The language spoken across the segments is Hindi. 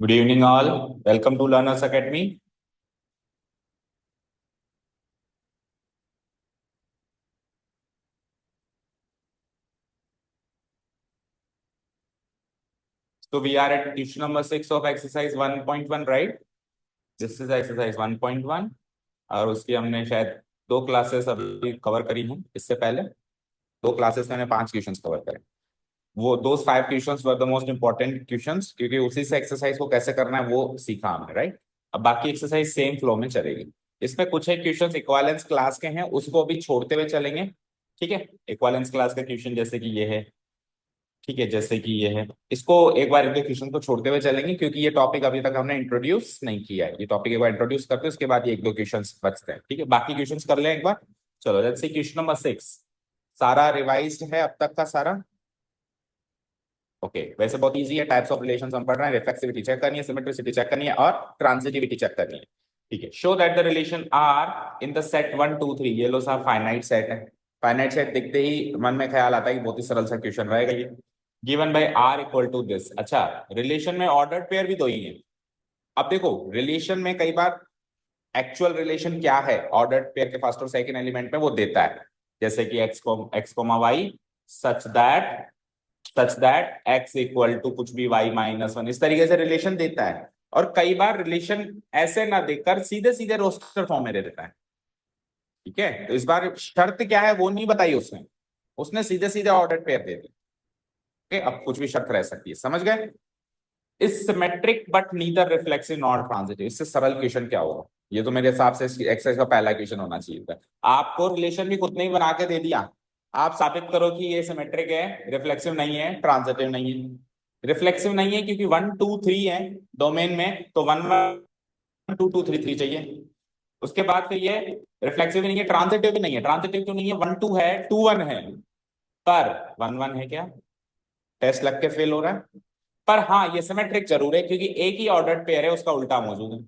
Good evening, all. Welcome to Learners Academy. So we are at question number 6 of exercise 1.1, right? This is exercise 1.1 और उसकी हमने शायद दो क्लासेस अभी कवर करी हैं इससे पहले। दो क्लासेस में हमने 5 क्वेश्चंस कवर करे। वो दोस 5 questions were the most important questions, क्योंकि उसी से एक्सरसाइज को कैसे करना है वो सीखा हमने, राइट? अब बाकी एक्सरसाइज सेम फ्लो में चलेगी। इसमें कुछ एक क्वेश्चंस इक्विवेलेंस क्लास के हैं, उसको अभी छोड़ते हुए चलेंगे। ठीक है, इक्विवेलेंस क्लास का क्वेश्चन जैसे कि ये है, ठीक है, जैसे कि ये है, इसको एक बार इनके क्वेश्चन को छोड़ते हुए चलेंगे, क्योंकि ये टॉपिक अभी तक हमने इंट्रोड्यूस नहीं किया है। ये टॉपिक एक बार इंट्रोड्यूस करते हैं, उसके बाद ये एक दो क्वेश्चन बचते हैं। ठीक है, बाकी क्वेश्चन कर लें एक बार। चलो, लेट्स सी क्वेश्चन नंबर 6। सारा रिवाइज्ड है अब तक का सारा? ओके, वैसे बहुत इजी है। टाइप्स ऑफ रिलेशंस हम पढ़ रहे हैं, रिफ्लेक्सिविटी चेक करनी है, सिमेट्रिसिटी चेक करनी है और ट्रांजिटिविटी चेक करनी है। ठीक है, show that the relation R in the set 1 2 3। ये लो साहब, फाइनाइट सेट है। फाइनाइट सेट दिखते ही मन में ख्याल आता है कि बहुत ही सरल सा क्वेश्चन रहेगा ये। Given by R equal to this. अच्छा, रिलेशन में ऑर्डर्ड पेयर भी दो ही है। अब देखो, रिलेशन में कई बार एक्चुअल रिलेशन क्या है ऑर्डर्ड पेयर के फर्स्ट और सेकंड एलिमेंट में वो देता है, जैसे कि x comma y such that x equal to कुछ भी वाई माइनस वन, इस तरीके से रिलेशन देता है। और कई बार रिलेशन ऐसे ना देकर सीधे सीधे रोस्टर फॉर्म में दे देता है। ठीक है, तो इस बार शर्त क्या है वो नहीं बताई उसने। उसने सीधे सीधे ऑर्डर पेयर दे दी। ओके, अब कुछ भी शर्त रह सकती है, समझ गए? इस symmetric but neither reflexive not transitive. इससे सरल क्वेश्चन क्या होगा? ये तो मेरे हिसाब से एक्सरसाइज का पहला क्वेश्चन होना चाहिए था। आपको रिलेशन भी खुद ने ही बना के दे दिया। आप साबित करो कि ये सिमेट्रिक है, रिफ्लेक्सिव नहीं है, ट्रांजिटिव नहीं है। रिफ्लेक्सिव नहीं है क्योंकि 1 2 3 है डोमेन में, तो 1 1 2 2 3 3 चाहिए। उसके बाद फिर ये रिफ्लेक्सिव भी नहीं है, ट्रांजिटिव भी नहीं है। ट्रांजिटिव क्यों नहीं है? 1 2 है, 2 1 है, पर 1 1 है क्या? टेस्ट लग के फेल हो रहा है। पर हाँ, ये सिमेट्रिक जरूर है क्योंकि एक ही ऑर्डर्ड पेयर है, उसका उल्टा मौजूद है।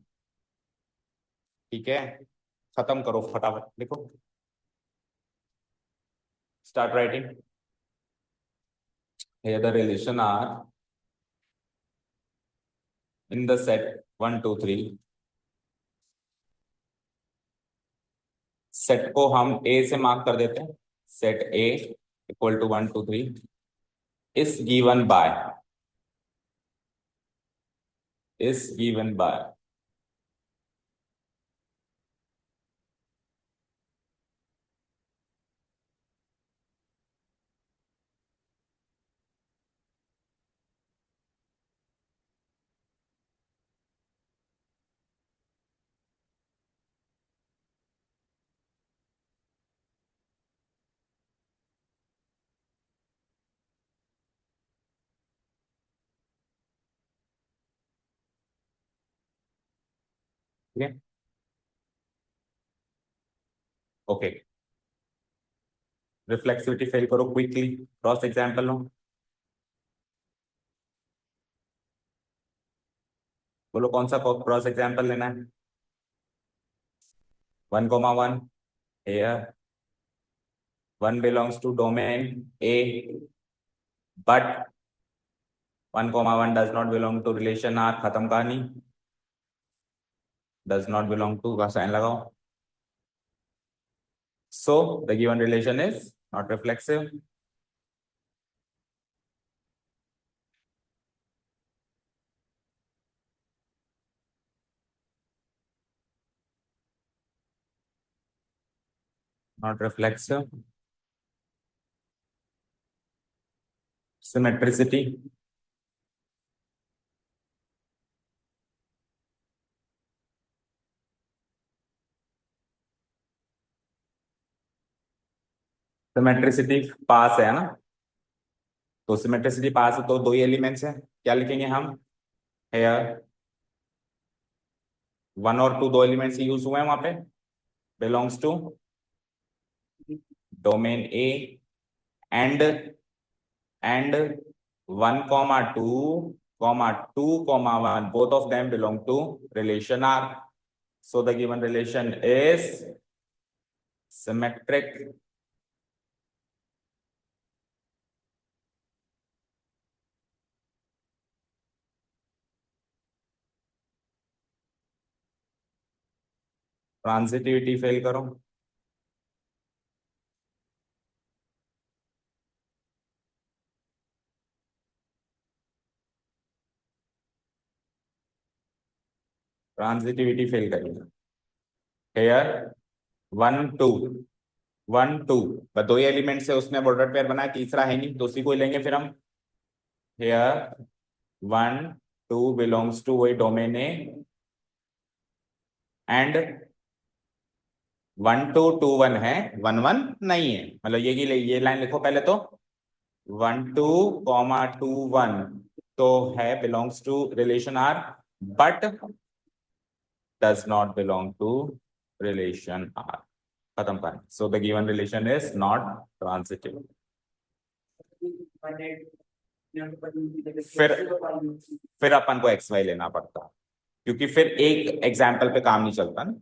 ठीक है, खत्म करो फटाफट, लिखो, start writing. Here the relation are in the set 1 2 3। Set को हम ए से मार्क कर देते हैं। Set A equal to 1 2 3 is given by ठीक है, ओके। रिफ्लेक्सिविटी फेल करो क्विकली, क्रॉस एग्जाम्पल लो। बोलो कौन सा क्रॉस एग्जाम्पल लेना है? 1 1 here 1 belongs to domain A, but 1 1 does not belong to relation R। खत्म कहानी। does not belong to का साइन लगाओ। So the given relation is not reflexive। not reflexive। symmetricity। symmetricity पास है ना? तो symmetricity पास है तो दो ही एलिमेंट्स हैं, क्या लिखेंगे हम? हेयर 1 और 2 दो एलिमेंट्स यूज हुए हैं वहां पे। Belongs to domain A and 1 2 1 both of them belong to relation R। so the given relation is symmetric। Transitivity fail करो। ट्रांजिटिविटी फेल करेगा। हेयर 1 2 1 2, बस दो ही एलिमेंट से उसने बॉर्डर पेयर बनाया, तीसरा है नहीं, तो उसी को ही लेंगे फिर हम। हेयर 1 2 बिलोंग्स टू वही डोमेन ए, एंड 1 2 2 1 है, 1 1 नहीं है, मतलब ये लाइन लिखो पहले तो। 1 2 2 1 तो है, belongs to relation R, but does not belong to relation R. खत्म कर, so the given relation is not transitive. फिर फिर अपन को एक्स वाई लेना पड़ता, क्योंकि फिर एक एग्जाम्पल पे काम नहीं चलता ना।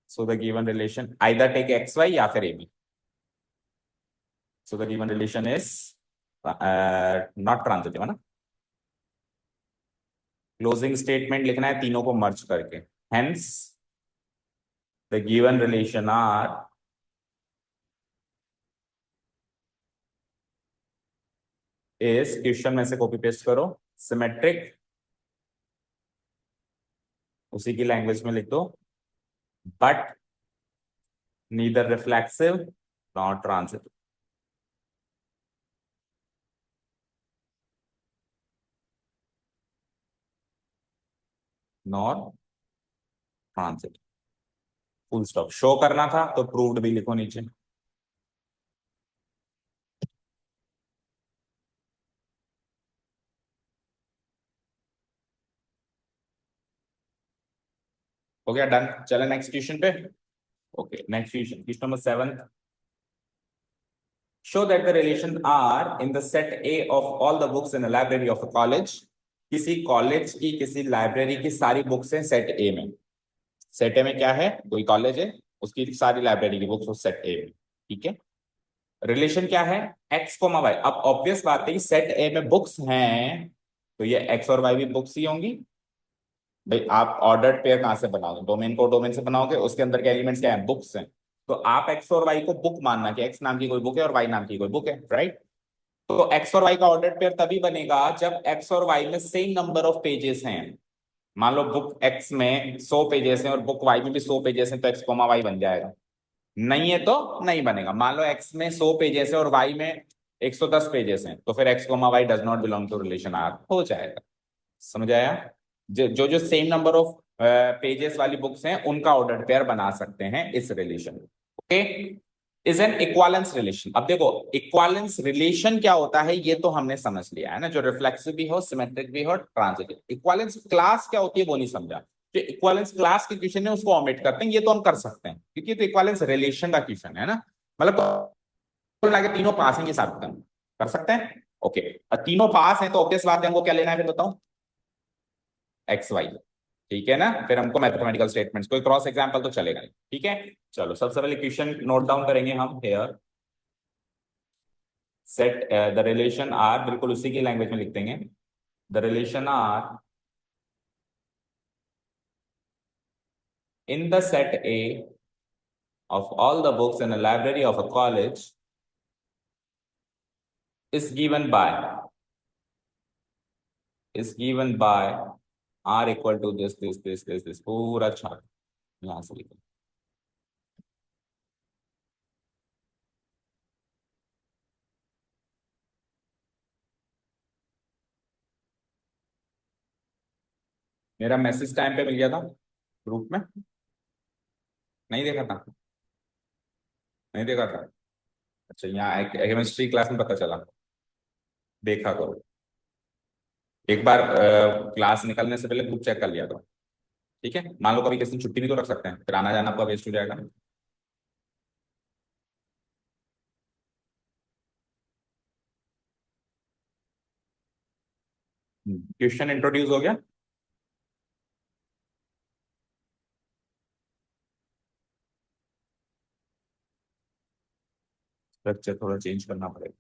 So the given relation either take x y या फिर A B. So the given relation is not transitive, है ना। क्लोजिंग स्टेटमेंट लिखना है तीनों को मर्ज करके, hence the given relation R is, question में से कॉपी पेस्ट करो, सिमेट्रिक, उसी की लैंग्वेज में लिख दो, but neither reflexive nor transitive. Nor transitive, full stop. Show करना था तो प्रूव्ड भी लिखो नीचे। हो गया, डन। चले नेक्स्ट क्वेश्चन पे। Okay, next question, question number 7। Show that the relations are in the set A of all the books in a library of a college. किसी कॉलेज की किसी लाइब्रेरी की सारी बुक्स हैं सेट ए में। सेट ए में क्या है, कोई कॉलेज है, उसकी सारी लाइब्रेरी की बुक्स उस सेट ए में, ठीक है। रिलेशन क्या है, एक्स कोमा वाई। अब ऑब्वियस बात है, सेट ए में बुक्स हैं तो ये एक्स और वाई भी बुक्स ही होंगी। भाई आप ऑर्डर्ड पेयर कहां से बनाओगे, डोमेन को डोमेन से बनाओगे, उसके अंदर के एलिमेंट्स क्या है, बुक्स हैं। तो आप एक्स और वाई को बुक मानना कि एक्स नाम की कोई बुक है और वाई नाम की कोई बुक है, राइट। तो एक्स और वाई का ऑर्डर्ड पेयर तभी बनेगा जब एक्स और वाई में सेम नंबर ऑफ पेजेस हैं। मान लो बुक एक्स में 100 पेजेस हैं और बुक वाई में भी 100 पेजेस हैं, तो एक्स कोमा वाई बन जाएगा। नहीं है तो नहीं बनेगा। मान लो एक्स में 100 पेजेस है और वाई में 110 पेजेस हैं, तो फिर x comma y does not belong to relation R हो जाएगा। समझ आया। जो जो सेम नंबर ऑफ पेजेस वाली बुक्स हैं उनका ऑर्डर पेयर बना सकते हैं इस relation. Okay, is an equivalence relation. अब देखो इक्वालेंस रिलेशन क्या होता है ये तो हमने समझ लिया है ना, जो रिफ्लेक्सिव भी हो, सिमेट्रिक भी हो, ट्रांजिटिव। इक्वालेंस क्लास क्या होती है वो नहीं समझा। जो इक्वालेंस क्लास के क्वेश्चन है उसको ओमिट करते हैं, ये तो हम कर सकते हैं क्योंकि तो इक्वालेंस रिलेशन का क्वेश्चन है ना। मतलब कुल मिला के तीनों पास हैं ये साबित कर सकते हैं। ओके, तीनों पास हैं तो ऑब्वियस बात है, हमको क्या लेना है फिर बताओ, एक्स वाई। ठीक है ना, फिर हमको मैथमेटिकल स्टेटमेंट्स, कोई क्रॉस एग्जांपल तो चलेगा नहीं, ठीक है। चलो सबसे पहले क्वेश्चन नोट डाउन करेंगे हम। Here set the relation R, बिल्कुल उसी की लैंग्वेज में लिख देंगे। The relation R in the set A of all the books in a library of a college is given by r equal to this पूरा चार्ट यहां से लिखो। मेरा मैसेज टाइम पे मिल गया था ग्रुप में, नहीं देखा था, नहीं देखा था। अच्छा, यहाँ केमिस्ट्री क्लास में पता चला, देखा करो एक बार, क्लास निकलने से पहले ग्रुप चेक कर लिया करो, ठीक है। मान लो कभी किसी दिन छुट्टी भी तो रख सकते हैं, फिर आना जाना आपका वेस्ट हो जाएगा। क्वेश्चन इंट्रोड्यूस हो गया। स्ट्रक्चर थोड़ा चेंज करना पड़ेगा।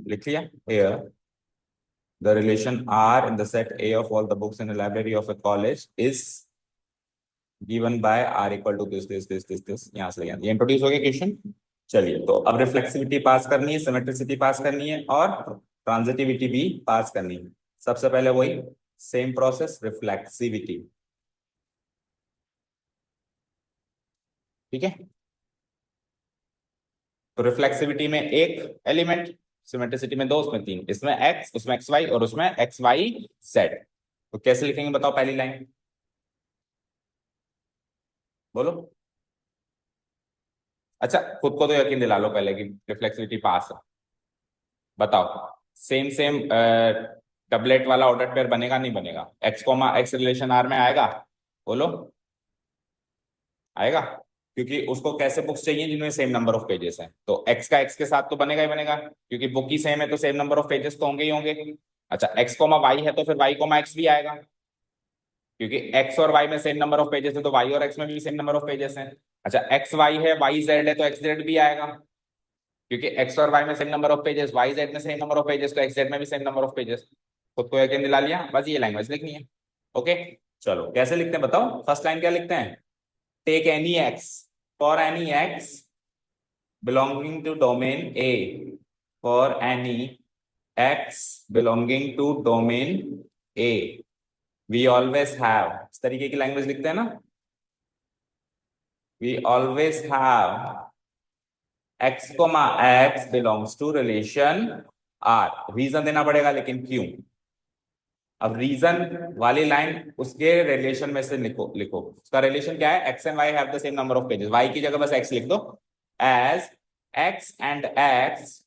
लिख लिया। Here the relation R in the set A of all the books in the library of a college is given by R equal to this यहां से ये इंट्रोड्यूस हो गया क्वेश्चन। चलिए, तो अब रिफ्लेक्सिविटी पास करनी है, सिमेट्रिसिटी पास करनी है और ट्रांजिटिविटी भी पास करनी है। सबसे पहले वही सेम प्रोसेस, रिफ्लेक्सिविटी। ठीक है, तो रिफ्लेक्सिविटी में एक एलिमेंट, सिमेट्रिसिटी में दो, उसमें तीन, इसमें एक्स, उसमें एक्स वाई और उसमें एक्स वाई जेड। तो कैसे लिखेंगे बताओ पहली लाइन, बोलो। अच्छा, खुद को तो यकीन दिला लो पहले कि रिफ्लेक्सिविटी पास है। बताओ, सेम सेम डबलेट वाला ऑर्डर पेयर बनेगा नहीं बनेगा? X comma x relation R में आएगा? बोलो, आएगा। क्योंकि उसको कैसे बुक्स चाहिए जिनमें सेम नंबर ऑफ पेजेस हैं, तो एक्स का एक्स के साथ तो बनेगा ही बनेगा, क्योंकि बुक ही सेम है तो सेम नंबर ऑफ पेजेस तो होंगे ही होंगे। अच्छा, एक्स कोमा वाई है तो फिर वाई कोमा एक्स भी आएगा, क्योंकि एक्स और वाई में सेम नंबर ऑफ पेजेस है तो वाई और एक्स में भी सेम नंबर ऑफ पेजेस हैं। अच्छा, एक्स वाई है, वाई जेड है, तो एक्स जेड भी आएगा, क्योंकि एक्स और वाई में same number of pages, y z में सेम नंबर ऑफ पेजेस, तो एक्स जेड में भी सेम नंबर ऑफ पेजेस। खुद को यकीन दिला लिया, बस ये लैंग्वेज लिखनी है। ओके, चलो कैसे लिखते हैं बताओ। फर्स्ट लाइन क्या लिखते हैं? Take any x, for any x belonging to domain A, for any x belonging to domain A, we always have, इस तरीके की लैंग्वेज लिखते हैं ना, we always have x x belongs to relation R। Reason देना पड़ेगा, लेकिन क्यों? अब रीजन वाली लाइन उसके रिलेशन में से लिखो, लिखो उसका रिलेशन क्या है, x and y have the same number of pages, y की जगह बस एक्स लिख दो, as x and x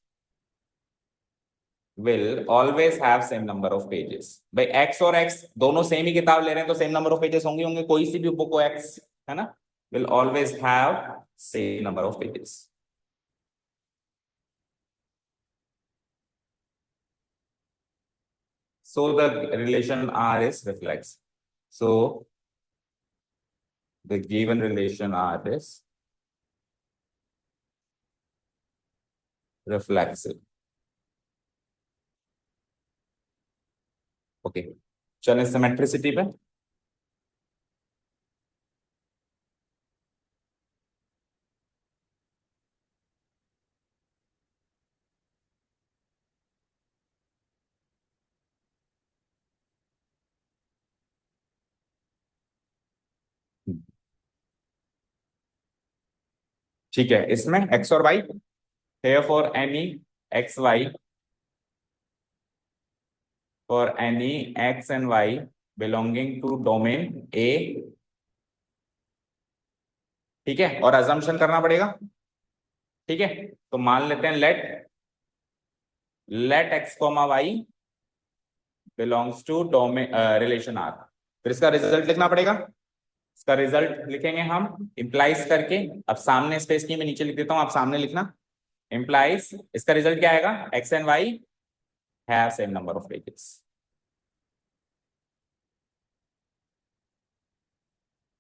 will always have same number of pages। भाई x और x दोनों सेम ही किताब ले रहे हैं तो सेम नंबर ऑफ पेजेस होंगे होंगे, कोई सी भी बुक हो x, है ना, will always have same number of pages। So the relation R is reflex, so the given relation R is reflexive। Okay, चलें सिमेट्रिसिटी पे। ठीक है, इसमें x और y, therefore any x y, for any x and y belonging to domain A। ठीक है, और अजम्पशन करना पड़ेगा। ठीक है, तो मान लेते हैं let x comma y belongs to domain relation R. फिर इसका रिजल्ट लिखना पड़ेगा। इसका रिजल्ट लिखेंगे हम इंप्लाइज करके। अब सामने स्पेस की मैं नीचे लिख देता हूं, आप सामने लिखना। इंप्लाइज, इसका रिजल्ट क्या आएगा, x and y have same number of pages.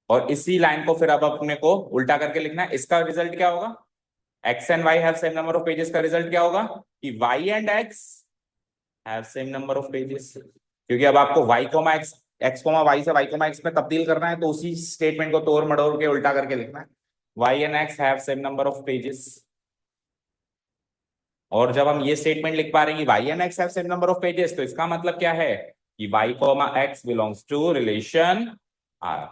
और इसी लाइन को फिर अब अपने को उल्टा करके लिखना है। इसका रिजल्ट क्या होगा, x and y have same number of pages का रिजल्ट क्या होगा कि y and x have same number of pages. क्योंकि अब आपको y comma x, x comma y से वाई कोमा एक्स में तब्दील करना है, तो उसी स्टेटमेंट को तोड़ मड़ोड़ के उल्टा करके लिखना है, y and x have same number of pages. और जब हम ये स्टेटमेंट लिख पा रहे हैं कि y and x have same number of pages, तो इसका मतलब क्या है कि y comma x belongs to relation R.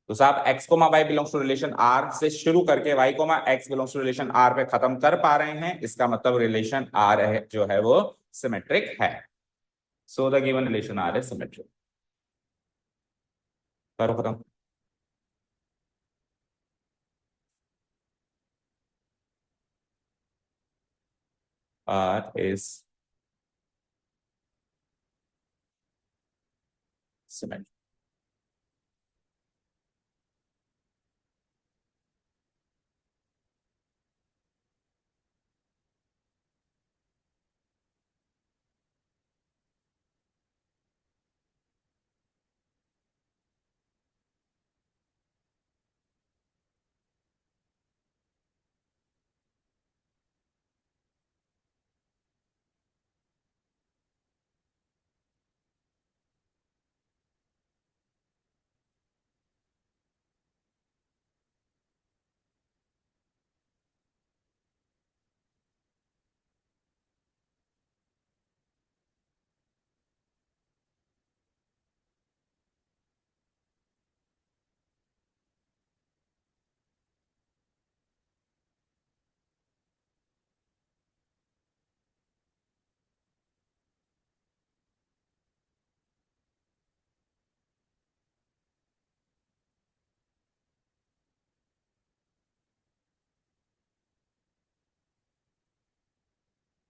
तो साहब x comma y belongs to relation R से शुरू करके y comma x belongs to relation R पे खत्म कर पा रहे हैं, इसका मतलब रिलेशन आर है जो है वो सिमेट्रिक है। So the given relation R is symmetric. करो खत्म। R is symmetric।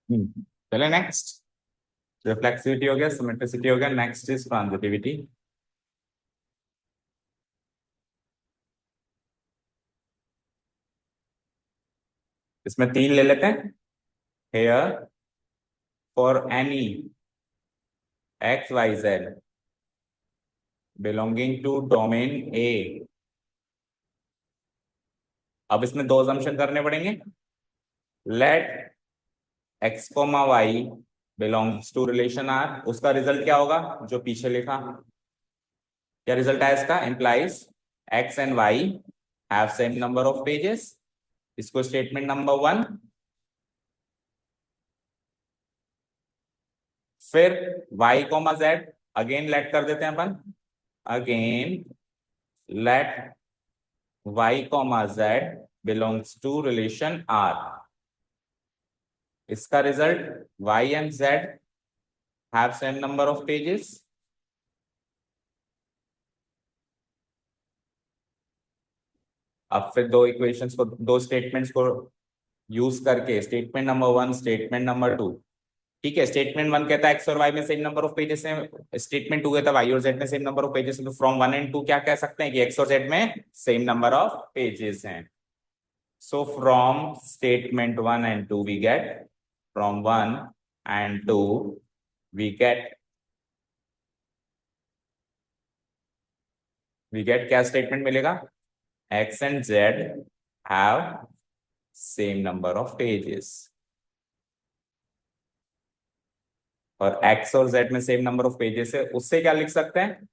चले नेक्स्ट। रिफ्लेक्सिविटी हो गया, सिमेट्रिसिटी हो गया, नेक्स्ट इज ट्रांजिटिविटी। इसमें तीन ले लेते हैं। Here for any x y z belonging to domain A. अब इसमें दो असम्पशन करने पड़ेंगे। Let x comma y belongs to relation R. उसका रिजल्ट क्या होगा जो पीछे लिखा? क्या रिजल्ट आया इसका? Implies x and y have same number of pages. इसको स्टेटमेंट नंबर वन। फिर y comma z again let कर देते हैं अपन। Again let y comma z belongs to relation R। इसका result y and z have same number of pages. अब फिर दो इक्वेशंस को, दो स्टेटमेंट्स को यूज करके, statement number one, statement number two. ठीक है, स्टेटमेंट वन कहता है एक्स और वाई में सेम नंबर ऑफ पेजेस हैं, स्टेटमेंट टू कहता है वाई और जेड में सेम नंबर ऑफ पेजेस हैं। तो फ्रॉम वन एंड टू क्या कह सकते हैं कि एक्स और जेड में सेम नंबर ऑफ पेजेस हैं। So from statement 1 and 2 we get, from 1 and 2 we get क्या स्टेटमेंट मिलेगा? X and Z have same number of pages। और X और Z में सेम नंबर ऑफ पेजेस है, उससे क्या लिख सकते हैं?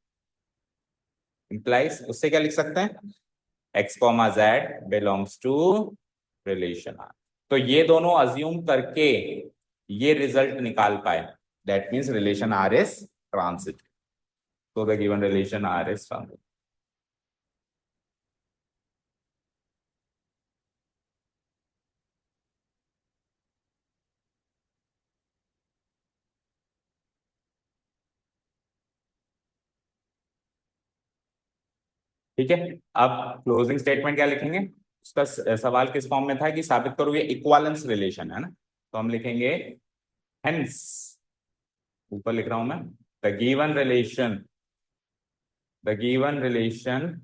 इंप्लाइज, उससे क्या लिख सकते हैं? X comma Z belongs to relation R। तो ये दोनों अज्यूम करके ये रिजल्ट निकाल पाए, that means relation R is transitive. So the given relation R is transitive। ठीक है, अब क्लोजिंग स्टेटमेंट क्या लिखेंगे? उसका सवाल किस फॉर्म में था कि साबित करो ये इक्वालेंस रिलेशन है ना, तो हम लिखेंगे हेंस, ऊपर लिख रहा हूं मैं, the given relation, the given relation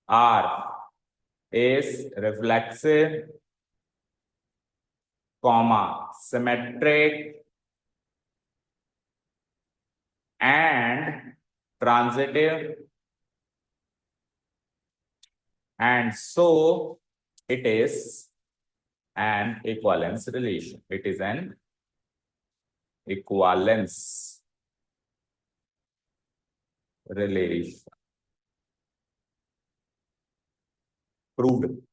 R is reflexive comma symmetric and transitive, and so it is an equivalence relation। It is an equivalence relation। Proved।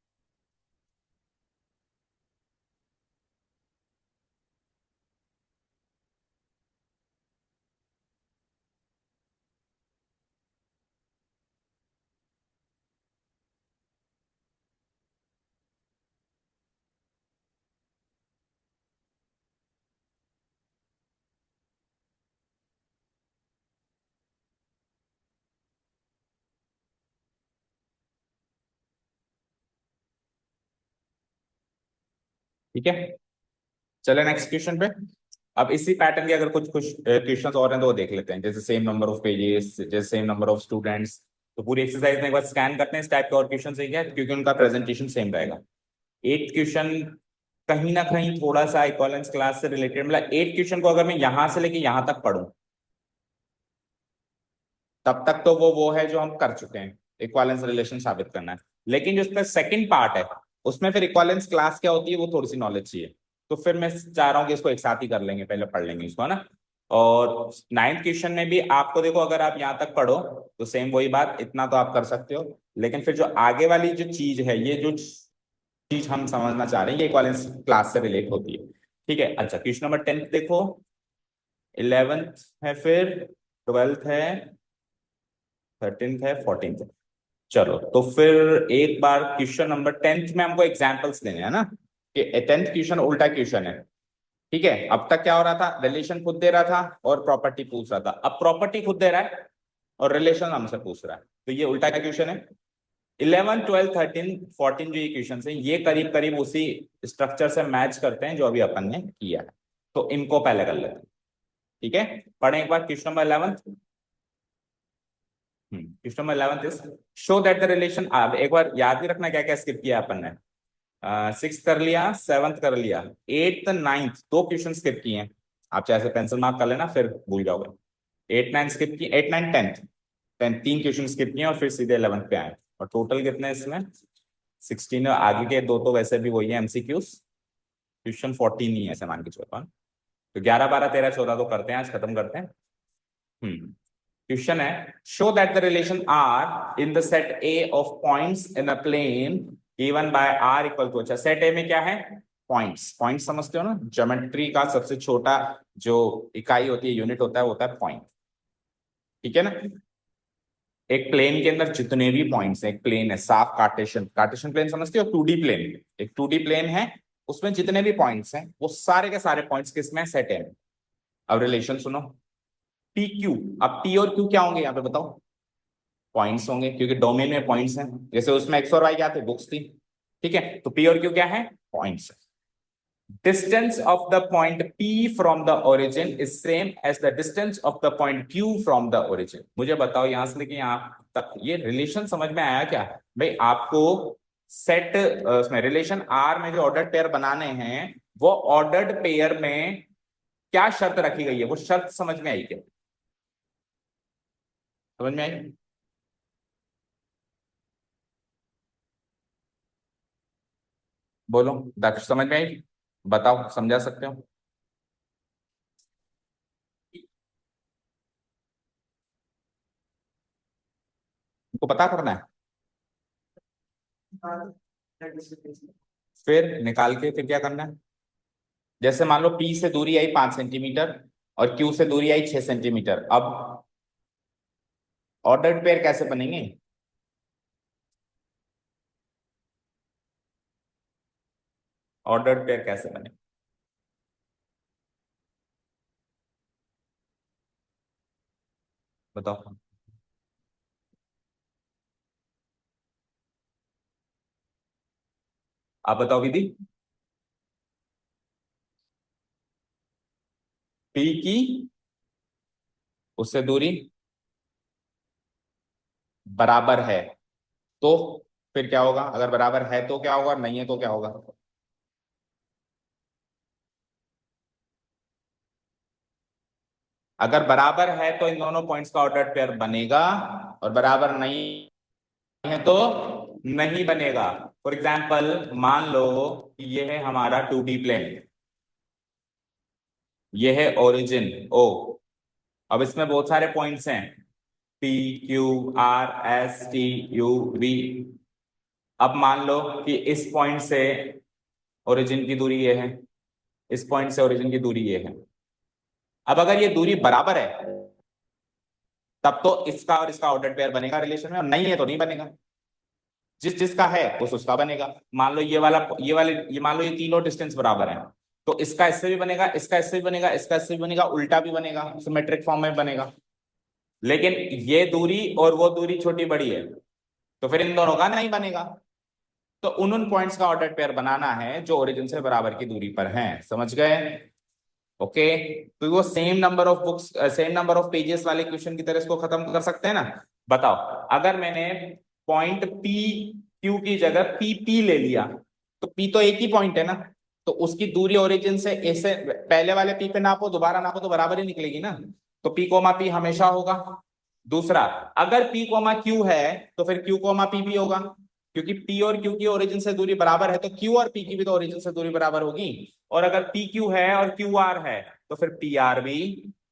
ठीक है, चले नेक्स्ट क्वेश्चन पे। अब इसी पैटर्न के अगर कुछ कुछ क्वेश्चंस और हैं तो वो देख लेते हैं, जैसे सेम नंबर ऑफ पेजेस, जैसे सेम नंबर ऑफ स्टूडेंट्स। तो पूरी एक्सरसाइज में एक बार स्कैन करते हैं इस टाइप के और क्वेश्चन है क्या, क्योंकि उनका प्रेजेंटेशन सेम रहेगा। 8 क्वेश्चन कहीं ना कहीं थोड़ा सा इक्विवेलेंस क्लास से रिलेटेड, मतलब 8 क्वेश्चन को अगर मैं यहां से लेके यहां तक पढ़ूं तब तक तो वो है जो हम कर चुके हैं, इक्विवेलेंस रिलेशन साबित करना है। लेकिन जो इसका सेकंड पार्ट है उसमें फिर इक्विवेलेंस क्लास क्या होती है वो थोड़ी सी नॉलेज चाहिए। तो फिर मैं चाह रहा हूँ कि इसको एक साथ ही कर लेंगे, पहले पढ़ लेंगे इसको, है ना। और 9th क्वेश्चन में भी आपको देखो, अगर आप यहां तक पढ़ो तो सेम वही बात, इतना तो आप कर सकते हो। लेकिन फिर जो आगे वाली जो चीज है, ये जो चीज हम समझना चाह रहे हैं, ये इक्विवेलेंस क्लास से रिलेट होती है। ठीक है, अच्छा क्वेश्चन नंबर 10 देखो, 11th है, फिर 12th है, 13th है, 14th है। चलो तो फिर एक बार क्वेश्चन नंबर 10th में हमको एग्जांपल्स देने हैं ना, कि 10th क्वेश्चन उल्टा क्वेश्चन है। ठीक है, अब तक क्या हो रहा था, रिलेशन खुद दे रहा था और प्रॉपर्टी पूछ रहा था। अब प्रॉपर्टी खुद दे रहा है और रिलेशन हमसे पूछ रहा है, तो ये उल्टा क्या क्वेश्चन है? 11, 12, 13, 14 जो इक्वेशन है ये करीब करीब उसी स्ट्रक्चर से मैच करते हैं जो अभी अपन ने किया है, तो इनको पहले कर लेते हैं। ठीक है, पढ़ें एक बार question number 11। Question number 11 is show that the relation, अब एक बार याद भी रखना क्या क्या स्किप किया अपन ने। 6 कर लिया, 7th कर लिया, 8th 9th दो क्वेश्चन स्किप किए हैं। आप चाहे पेंसिल मार्क कर लेना फिर भूल जाओगे। 8 9 स्किप किए, 8 9 10th 10 तीन क्वेश्चन स्किप किए और फिर सीधे 11th पे आए। और टोटल कितने इसमें 16, आगे के दो तो वैसे भी वही है एमसीक्यूज, क्वेश्चन 14 ही है ऐसे मान के चलो। तो 11 12 13 14 तो करते हैं, आज खत्म करते हैं। क्वेश्चन है show that the relation R in the set A of points in a plane given by R equal to, अच्छा सेट ए में क्या है, पॉइंट्स। पॉइंट्स समझते हो ना, ज्योमेट्री का सबसे छोटा जो इकाई होती है, यूनिट होता है पॉइंट। ठीक है ना, एक प्लेन के अंदर जितने भी पॉइंट्स हैं, एक प्लेन है साफ कार्टेशियन, कार्टेशियन प्लेन समझते हो, 2D प्लेन, एक 2D प्लेन है, उसमें जितने भी पॉइंट्स हैं वो सारे के सारे पॉइंट्स किसमें, सेट है। अब रिलेशन सुनो, पी क्यू। अब पी और क्यू क्या होंगे यहाँ पे बताओ, पॉइंट्स होंगे क्योंकि डोमेन में पॉइंट्स हैं, जैसे उसमें एक्स और वाई क्या थे, बुक्स थी। ठीक है, तो पी और क्यू क्या है, points. Distance of the point P from the origin is same as the distance of the point Q from the origin. मुझे बताओ यहां से लेके यहां तक ये रिलेशन समझ में आया क्या। भाई आपको सेट उसमें रिलेशन R में जो ऑर्डर्ड पेयर बनाने हैं, वो ऑर्डर्ड पेयर में क्या शर्त रखी गई है, वो शर्त समझ में आई क्या, समझ में आई। बोलो दक्ष, समझ में आई, बताओ समझा सकते हो। तुमको पता करना है, फिर निकाल के फिर क्या करना है। जैसे मान लो P से दूरी आई 5 सेंटीमीटर और Q से दूरी आई 6 सेंटीमीटर, अब ऑर्डर्ड पेयर कैसे बनेंगे, ऑर्डर्ड पेयर कैसे बने, बताओ। आप बताओ विधि। P की उससे दूरी बराबर है तो फिर क्या होगा, अगर बराबर है तो क्या होगा, नहीं है तो क्या होगा। अगर बराबर है तो इन दोनों पॉइंट्स का ऑर्डर्ड पेयर बनेगा, और बराबर नहीं है तो नहीं बनेगा। फॉर एग्जाम्पल मान लो कि ये है हमारा 2D प्लेन, ये है ओरिजिन O, अब इसमें बहुत सारे पॉइंट्स हैं P Q R S T U V। अब मान लो कि इस पॉइंट से ओरिजिन की दूरी ये है, इस पॉइंट से ओरिजिन की दूरी ये है। अब अगर ये दूरी बराबर है तब तो इसका और इसका ऑर्डर पेयर बनेगा रिलेशन में, और नहीं है तो नहीं बनेगा। जिस जिसका है उस उसका बनेगा। मान लो ये मान लो ये तीनों डिस्टेंस बराबर है, तो इसका इससे भी बनेगा, इसका इससे भी बनेगा, इसका इससे भी बनेगा, उल्टा भी बनेगा, सिमेट्रिक फॉर्म में बनेगा। लेकिन ये दूरी और वो दूरी छोटी बड़ी है, तो फिर इन दोनों का नहीं बनेगा। तो उन पॉइंट्स का ऑर्डर पेयर बनाना है जो ओरिजिन से बराबर की दूरी पर हैं, समझ गए। ओके, तो वो same number of books, same number of pages वाले क्वेश्चन की तरह इसको खत्म कर सकते हैं ना। बताओ, अगर मैंने पॉइंट पी क्यू की जगह पी पी ले लिया, तो पी तो एक ही पॉइंट है ना, तो उसकी दूरी ओरिजिन से ऐसे पहले वाले पी पे नापो दोबारा नापो तो बराबर ही निकलेगी ना। तो पी कोमा पी हमेशा होगा। दूसरा, अगर पी कोमा क्यू है तो फिर क्यू कोमा पी भी होगा, क्योंकि पी और क्यू की ओरिजिन से दूरी बराबर है, तो क्यू और पी की भी तो ओरिजिन से दूरी बराबर होगी। और अगर पी क्यू है और क्यू आर है तो फिर पी आर भी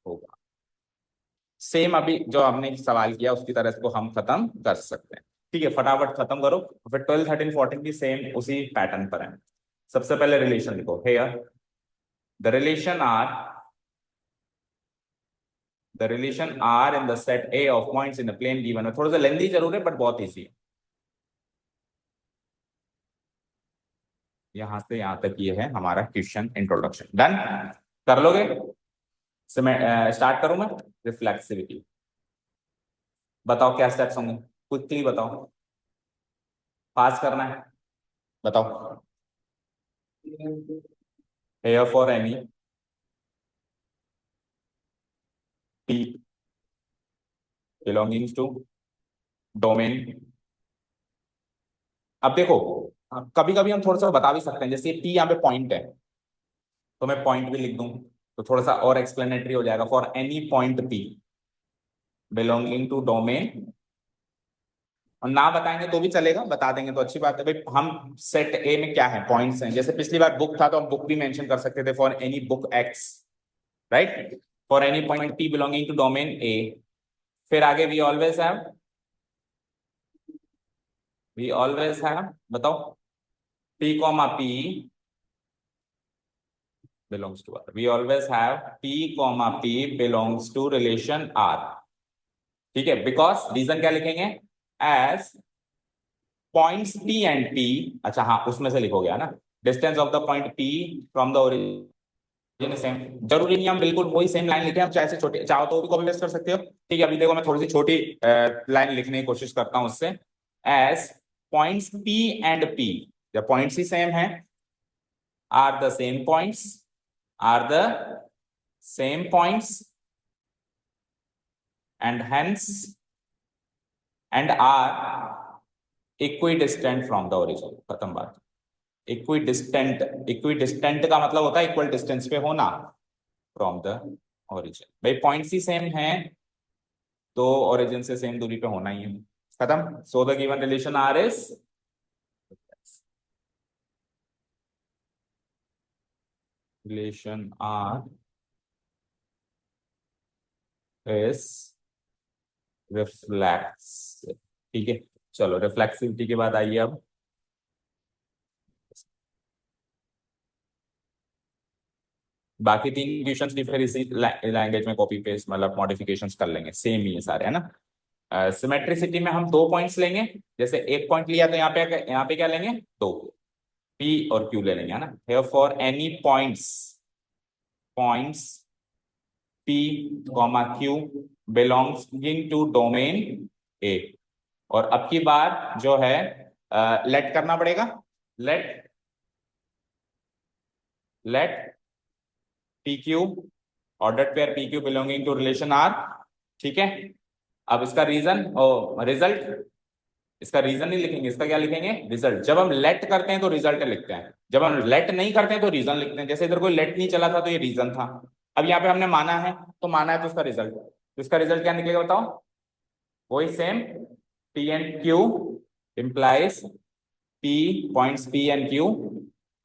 होगा। सेम अभी जो हमने सवाल किया उसकी तरह इसको हम खत्म कर सकते हैं। ठीक है, फटाफट खत्म करो। फिर 12 13 14 भी सेम उसी पैटर्न पर है। सबसे पहले रिलेशन लिखो, here the relation R, the relation R in the set A of points in the plane given है। थोड़ा सा लेंदी जरूर है बट बहुत इजी है। यहां से यहां तक ये है हमारा क्वेश्चन इंट्रोडक्शन, डन कर लोगे। स्टार्ट करूं मैं, रिफ्लेक्सिविटी। बताओ क्या स्टेप्स होंगे, क्विकली बताओ। पास करना है, बताओ। Here for any P belongings to domain. अब देखो, कभी कभी हम थोड़ा सा बता भी सकते हैं, जैसे ये पी यहाँ पे पॉइंट है, तो मैं पॉइंट भी लिख दूं तो थोड़ा सा और एक्सप्लेनेटरी हो जाएगा। For any point P belonging to domain, और ना बताएंगे तो भी चलेगा, बता देंगे तो अच्छी बात है भाई। हम सेट ए में क्या है, पॉइंट्स हैं, जैसे पिछली बार बुक था तो हम बुक भी मेंशन कर सकते थे, for any book x, right, for any point P belonging to domain A. फिर आगे वी ऑलवेज हैव, बताओ, P comma P belongs to R, we always have P comma P belongs to relation R. ठीक है, बिकॉज रीजन क्या लिखेंगे, as points P and P, अच्छा हाँ उसमें से लिखोगे है ना, distance of the point P from the origin same. जरूरी नहीं हम बिल्कुल वही सेम लाइन लिखें, हम चाहे से छोटे चाहो तो भी कॉपी पेस्ट कर सकते हो। ठीक है, अभी देखो मैं थोड़ी सी छोटी लाइन लिखने की कोशिश करता हूं उससे। As points P and P, जब पॉइंट्स ही सेम है, are the same points, are the same points and hence and are equidistant from the origin. खत्म बात। इक्विडिस्टेंट का मतलब होता है इक्वल डिस्टेंस पे होना फ्रॉम द ओरिजिन। भाई पॉइंट्स ही सेम है तो ओरिजिन से सेम दूरी पे होना ही है। खत्म। So the given relation R is, relation R is reflex. ठीक है, चलो रिफ्लेक्सिविटी के बाद आइए अब। बाकी तीन क्वेश्चंस भी फिर इसी लैंग्वेज में कॉपी पेस्ट मतलब मॉडिफिकेशंस कर लेंगे, सेम ही है सारे, है ना। सिमेट्रिसिटी में हम दो पॉइंट्स लेंगे, जैसे एक पॉइंट लिया तो यहाँ पे क्या लेंगे, दो, पी और क्यू ले लेंगे, है ना। Here for any points P comma Q belonging to domain A. और अब की बार जो है लेट करना पड़ेगा, let let P Q order pair P Q belonging to relation R. ठीक है, अब इसका रीजन और रिजल्ट, इसका रीजन नहीं लिखेंगे, इसका क्या लिखेंगे, रिजल्ट। जब हम लेट करते हैं तो रिजल्ट लिखते हैं, जब हम लेट नहीं करते हैं तो रीजन लिखते हैं। जैसे इधर कोई लेट नहीं चला था तो ये रीजन था, अब यहाँ पे हमने माना है, तो माना है तो उसका रिजल्ट, तो इसका रिजल्ट क्या निकलेगा बताओ, वही same, P and Q implies p points p and q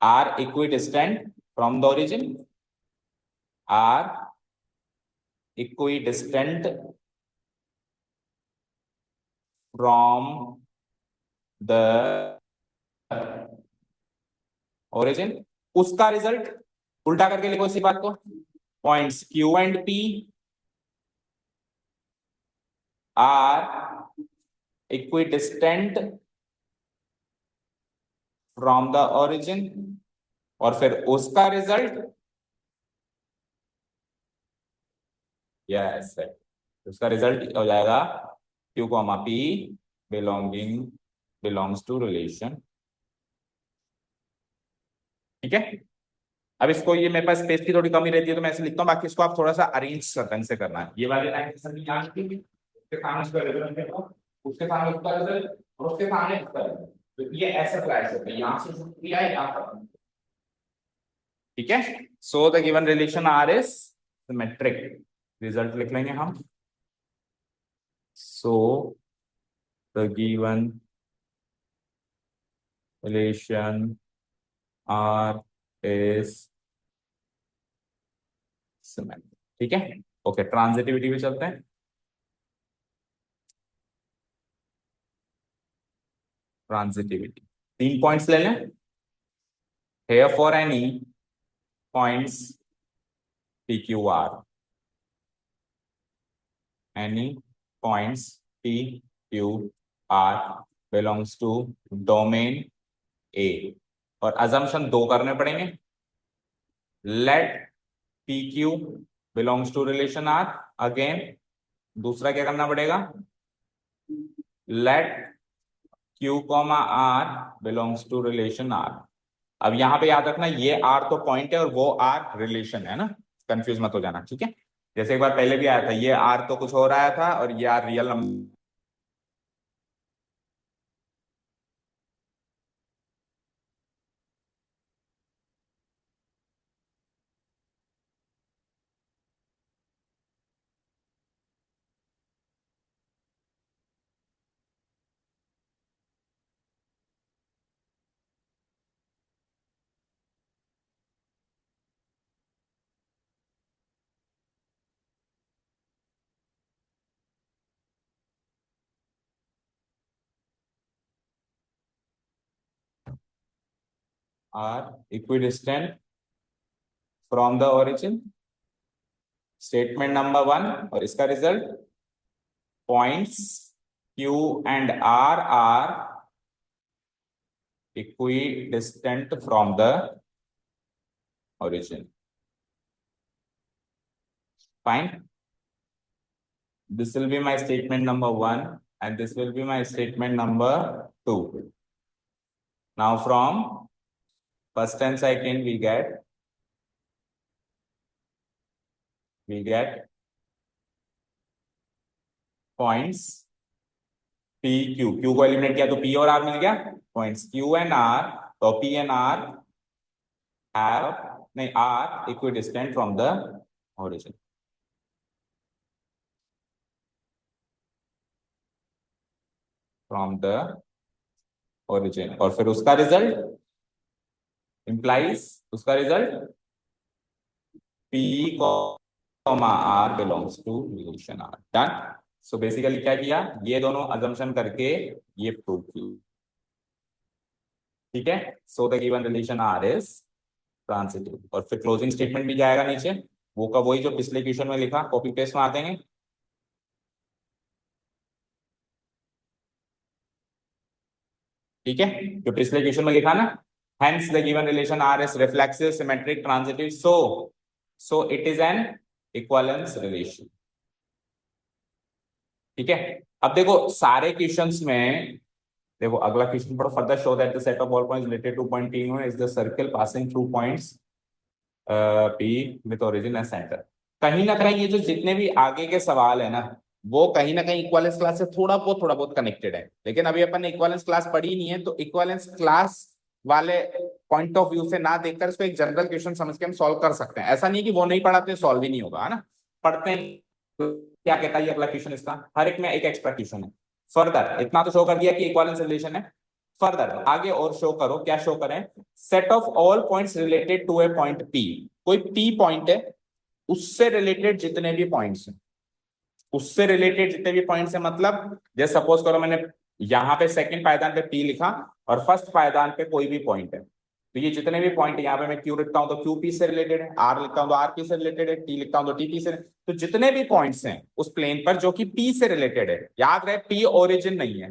are equidistant from the origin, are equidistant from the origin। उसका रिजल्ट उल्टा करके लिखो इसी बात को, points q and p are equidistant from the origin, और फिर उसका रिजल्ट, यस, उसका रिजल्ट हो जाएगा q comma p belongs to relation. ठीक है, अब इसको, ये मेरे पास स्पेस की थोड़ी कमी रहती है तो मैं ऐसे लिखता हूँ, बाकी इसको आप थोड़ा सा अरेंज ढंग से करना है। ये वाली लाइन उसके सामने उसका रिजल्ट देखो, उसके सामने उसका रिजल्ट, और उसके सामने उसका रिजल्ट, तो ये ऐसे फ्लैश होता है, यहाँ से शुरू किया है यहाँ पर। ठीक है, so the given relation R is symmetric, result लिख लेंगे हम। So the given relation R is symmetric. ठीक है, ओके, ट्रांजिटिविटी पे चलते हैं। ट्रांजिटिविटी तीन पॉइंट्स ले लें, here for any points P Q R, any points P Q R belongs to domain A, और अजम्पशन दो करने पड़ेंगे, let P Q belongs to relation R, again दूसरा क्या करना पड़ेगा, let Q comma R belongs to relation R। अब यहाँ पे याद रखना ये R तो पॉइंट है और वो R रिलेशन है ना, कंफ्यूज मत हो जाना, ठीक है। जैसे एक बार पहले भी आया था, ये R तो कुछ और आया था और ये R real number. R equidistant from the origin, statement number 1। और इसका result, points Q and R are equidistant from the origin. Fine. This will be my statement number 1 and this will be my statement number 2. Now from first and second we get points P Q, Q को एलिमिनेट किया तो P और R मिल गया, पॉइंट्स Q एंड R, तो P एंड R have नहीं are equidistant from the origin. From the origin और फिर उसका रिजल्ट implies, उसका result P comma R belongs to relation R. Done. So basically क्या किया, ये दोनों assumption करके ये प्रूव की, ठीक है। So the given relation R is transitive और फिर क्लोजिंग स्टेटमेंट भी जाएगा नीचे, वो का वही जो पिछले क्वेश्चन में लिखा, कॉपी पेस्ट मार देंगे, ठीक है, जो पिछले क्वेश्चन में लिखा ना। Hence the given relation R is reflexive, symmetric, transitive, so it is an equivalence relation, ठीक है। अब देखो सारे क्वेश्चंस में, देखो अगला क्वेश्चन पढ़ो, further show that the set of all points related two point P is the circle passing through points P with origin and centre. कहीं ना कहीं ये जो जितने भी आगे के सवाल है ना, वो कहीं ना कहीं इक्विवेलेंस क्लास से थोड़ा बहुत कनेक्टेड है, लेकिन अभी अपन ने इक्विवेलेंस क्लास पढ़ी नहीं है, तो इक्विवेलेंस क्लास वाले पॉइंट ऑफ व्यू से ना देखकर इसको एक जनरल क्वेश्चन समझ के हम सॉल्व कर सकते हैं। ऐसा नहीं कि वो नहीं पढ़ाते सॉल्व ही नहीं होगा, है ना, पढ़ते हैं। तो क्या कहता है ये अगला क्वेश्चन, इसका हर एक में एक एक्स्ट्रा क्वेश्चन है। फर्दर इतना तो शो कर दिया कि इक्विवेलेंस रिलेशन है, फर्दर आगे और शो करो, क्या शो करें, set of all points related to a point P। कोई P पॉइंट है, उससे रिलेटेड जितने भी पॉइंट्स हैं, उससे रिलेटेड जितने भी पॉइंट्स हैं, मतलब जैसे सपोज करो मैंने यहाँ पे सेकंड पायदान पे P लिखा और फर्स्ट पायदान पे कोई भी पॉइंट है, तो ये जितने भी पॉइंट यहाँ पे मैं Q लिखता हूं तो Q P से रिलेटेड है, R लिखता हूं तो R P से रिलेटेड है, T लिखता हूं तो T P से, तो जितने भी पॉइंट्स हैं उस प्लेन पर जो कि P से रिलेटेड है, याद रहे P ओरिजिन नहीं है,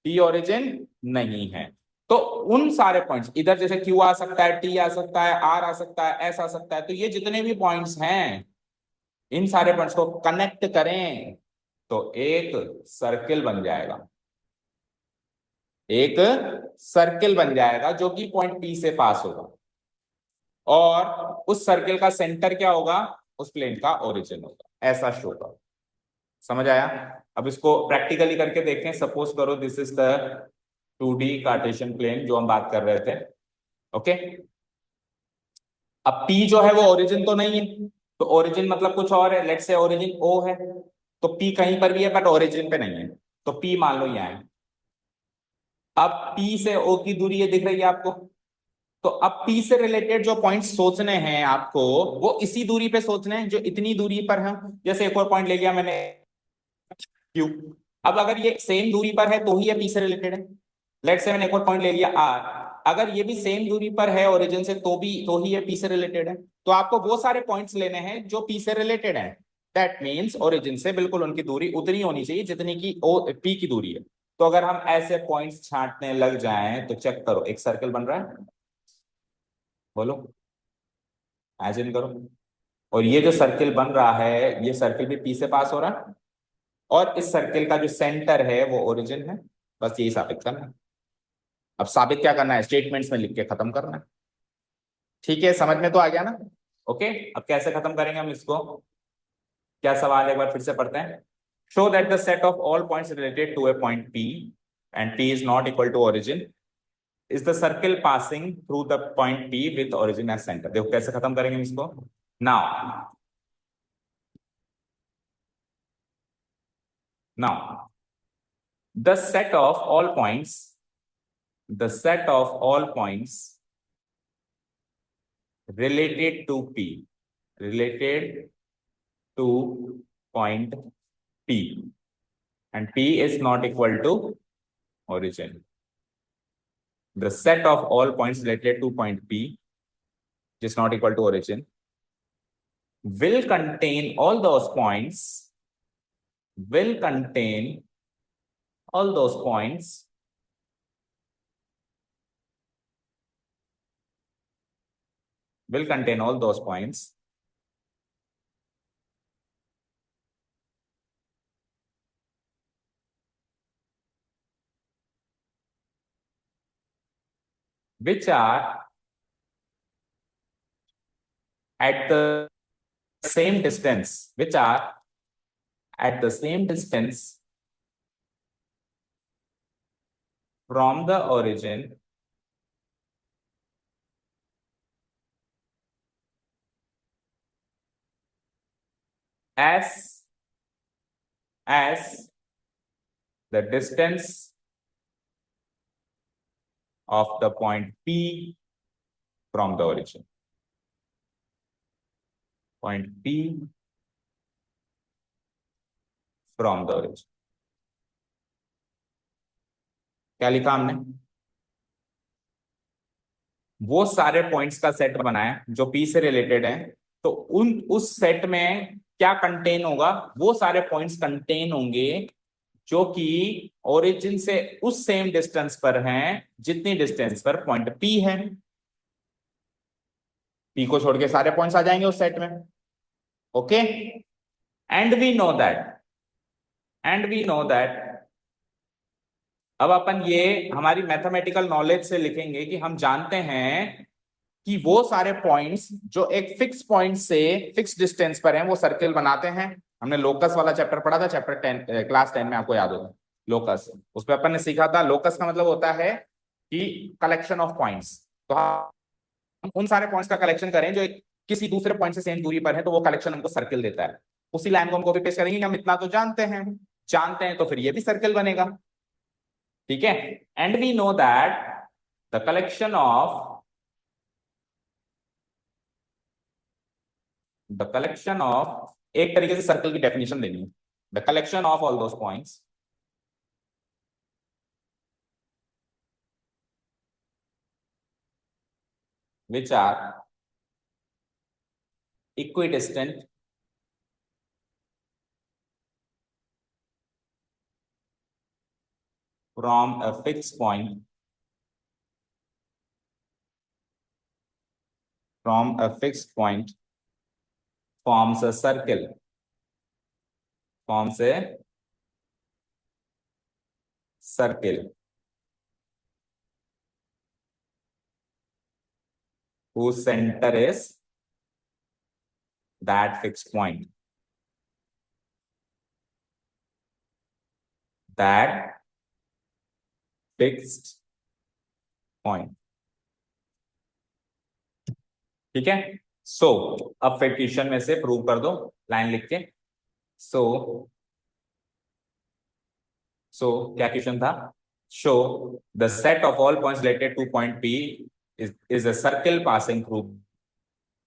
P ओरिजिन नहीं है, तो उन सारे पॉइंट्स इधर जैसे Q आ सकता है, T आ सकता है, R आ सकता है, S आ सकता है, तो ये जितने भी पॉइंट्स हैं इन सारे पॉइंट्स को कनेक्ट करें तो एक सर्किल बन जाएगा, एक सर्किल बन जाएगा जो कि पॉइंट P से पास होगा, और उस सर्किल का सेंटर क्या होगा, उस प्लेन का ओरिजिन होगा, ऐसा शो करो। समझ आया? अब इसको प्रैक्टिकली करके देखें। सपोज करो this is the 2D Cartesian plane जो हम बात कर रहे थे, ओके। अब P जो है वो ओरिजिन तो नहीं है, तो ओरिजिन मतलब कुछ और है, लेट्स से ओरिजिन O है, तो P कहीं पर भी है बट ओरिजिन पे नहीं है, तो P मान लो यहाँ है। अब P से O की दूरी ये दिख रही है आपको, तो अब P से रिलेटेड जो पॉइंट्स सोचने हैं आपको, वो इसी दूरी पे सोचने हैं जो इतनी दूरी पर है। जैसे एक और पॉइंट ले लिया मैंने Q, अब अगर ये सेम दूरी पर है तो ही ये P से रिलेटेड है। लेट्स से मैंने एक और पॉइंट ले लिया R, अगर ये भी सेम दूरी पर है ओरिजिन से तो ही ये P से रिलेटेड है। तो आपको वो सारे पॉइंट्स लेने हैं जो P से रिलेटेड है, दैट मीन्स ओरिजिन से बिल्कुल उनकी दूरी उतनी होनी चाहिए जितनी की P की दूरी है। तो अगर हम ऐसे पॉइंट्स छांटने लग जाएं तो चेक करो, एक सर्कल बन रहा है, बोलो, इमेजिन करो, और ये जो सर्किल बन रहा है ये सर्किल भी P से पास हो रहा है, और इस सर्किल का जो सेंटर है वो ओरिजिन है, बस यही साबित करना है। अब साबित क्या करना है, स्टेटमेंट्स में लिख के खत्म करना है। ठीक है, समझ में तो आ गया ना? ओके, अब कैसे खत्म करेंगे हम इसको, क्या सवाल है एक बार फिर से पढ़ते हैं। Show that the set of all points related to a point P and P is not equal to origin is the circle passing through the point P with origin as centre. देखो कैसे खत्म करेंगे इसको। Now the set of all points the set of all points related to P related to point P and P is not equal to origin. The set of all points related to point P which is not equal to origin will contain all those points will contain all those points will contain all those points which are at the same distance, which are at the same distance from the origin as the distance of the point P from the origin. Point P from the origin. क्या लिखा हमने, वो सारे पॉइंट्स का सेट बनाया जो P से रिलेटेड है, तो उस सेट में क्या कंटेन होगा, वो सारे पॉइंट्स कंटेन होंगे जो कि ओरिजिन से उस सेम डिस्टेंस पर हैं जितनी डिस्टेंस पर पॉइंट P है। P को छोड़ के सारे पॉइंट्स आ जाएंगे उस सेट में। Okay, and we know that अब अपन ये हमारी मैथमेटिकल नॉलेज से लिखेंगे कि हम जानते हैं कि वो सारे पॉइंट्स जो एक फिक्स पॉइंट से फिक्स डिस्टेंस पर हैं वो सर्किल बनाते हैं। हमने लोकस वाला चैप्टर पढ़ा था, चैप्टर 10 क्लास 10 में, आपको याद होगा लोकस। उस पर अपन ने सीखा था लोकस का मतलब होता है कि कलेक्शन ऑफ पॉइंट्स। तो हम उन सारे पॉइंट्स का कलेक्शन करें जो किसी दूसरे पॉइंट से सेम दूरी पर है, तो वो कलेक्शन हमको सर्किल देता है। उसी लाइन को हम कॉपी पेस्ट करेंगे कि हम इतना तो जानते हैं तो फिर ये भी सर्किल बनेगा। ठीक है, and we know that the collection of एक तरीके से सर्कल की डेफिनेशन देनी है, the collection of all those points which are equidistant from a fixed point forms a circle whose center is that fixed point. That fixed point. ठीक है, सो अब फिर क्वेश्चन में से प्रूव कर दो लाइन लिख के। सो क्या क्वेश्चन था, show the set of all points related two point P is a circle passing through